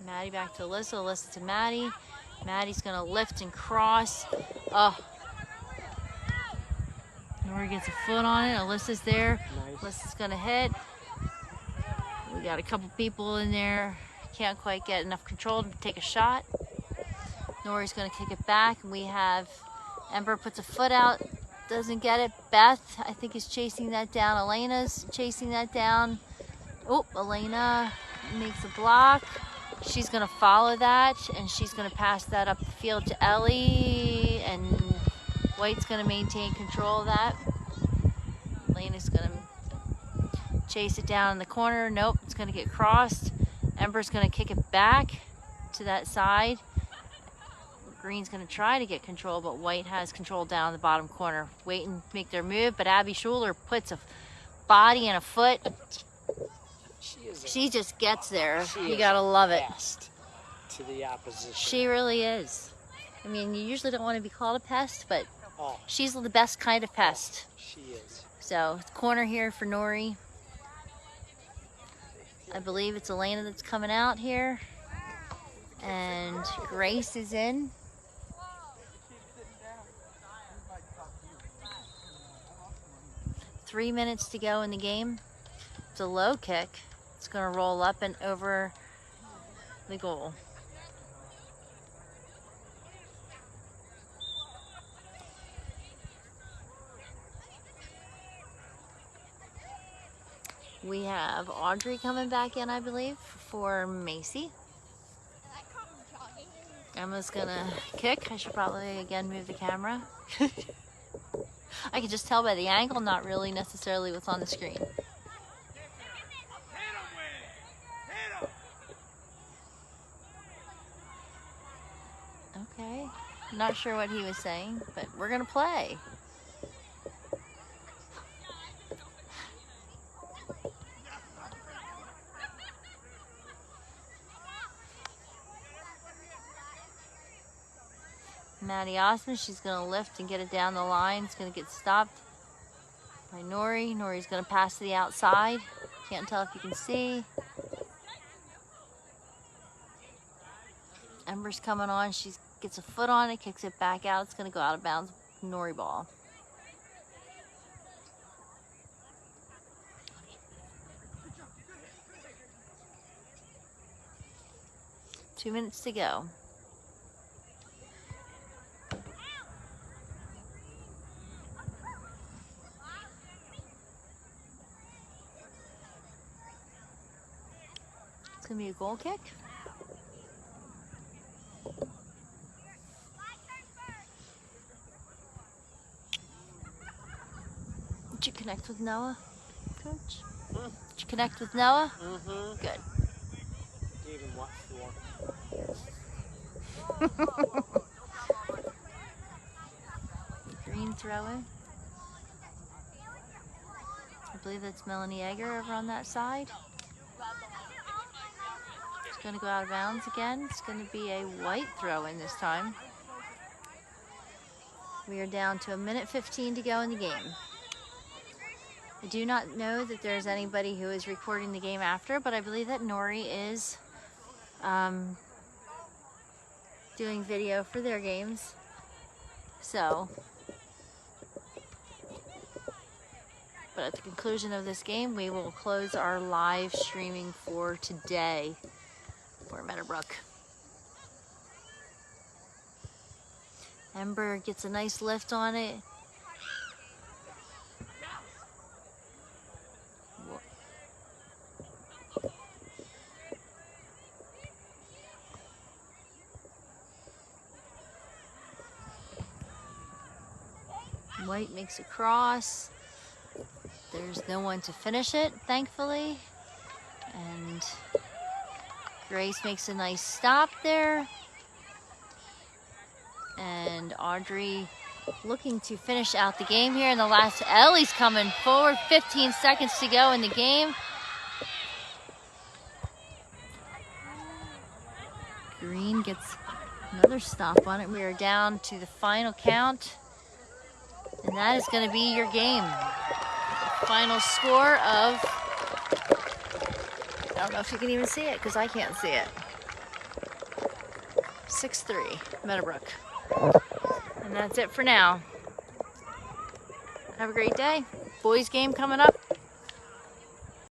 B: Maddie back to Alyssa. Alyssa to Maddie. Maddie's going to lift and cross. Oh. Norry gets a foot on it. Alyssa's there.
C: Nice.
B: Alyssa's going to hit. We got a couple people in there. Can't quite get enough control to take a shot. Norry's going to kick it back. We have Ember puts a foot out. Doesn't get it. Beth, I think, is chasing that down. Elena's chasing that down. Oh, Elena makes a block. She's going to follow that, and she's going to pass that up the field to Ellie, and White's going to maintain control of that. Elena's going to chase it down in the corner. Nope, it's going to get crossed. Ember's going to kick it back to that side. Green's going to try to get control, but White has control down in the bottom corner. Waiting to make their move, but Abby Schuler puts a body and a foot. She just gets there. You gotta love it.
C: To the opposition.
B: She really is. I mean, you usually don't want to be called a pest, but she's the best kind of pest.
C: She is.
B: So, corner here for Norry. I believe it's Elena that's coming out here. And Grace is in. Three minutes to go in the game. It's a low kick. It's going to roll up and over the goal. We have Audrey coming back in, I believe, for Macy. Emma's going to kick. I should probably, again, move the camera. I can just tell by the angle, not really necessarily what's on the screen. Okay, not sure what he was saying, but we're gonna play. Maddie Osmond, she's gonna lift and get it down the line. It's gonna get stopped by Norry. Norry's gonna pass to the outside. Can't tell if you can see. Ember's coming on. She gets a foot on it, kicks it back out. It's going to go out of bounds. Norry ball. Two minutes to go. It's going to be a goal kick. Did you connect with Noah, Coach? Did you connect with Noah?
C: Mm-hmm.
B: Good.
C: Gave him what
B: throw in. I believe that's Melanie Egger over on that side. It's going to go out of bounds again. It's going to be a white throw in this time. We are down to 1:15 to go in the game. I do not know that there's anybody who is recording the game after, but I believe that Norry is doing video for their games. So, but at the conclusion of this game, we will close our live streaming for today for Meadowbrook. Ember gets a nice lift on it. White makes a cross. There's no one to finish it, thankfully. And Grace makes a nice stop there. And Audrey looking to finish out the game here in the last. Ellie's coming forward, 15 seconds to go in the game. Green gets another stop on it. We are down to the final count. And that is going to be your game. Final score of, I don't know if you can even see it because I can't see it. 6-3, Meadowbrook. And that's it for now. Have a great day. Boys game coming up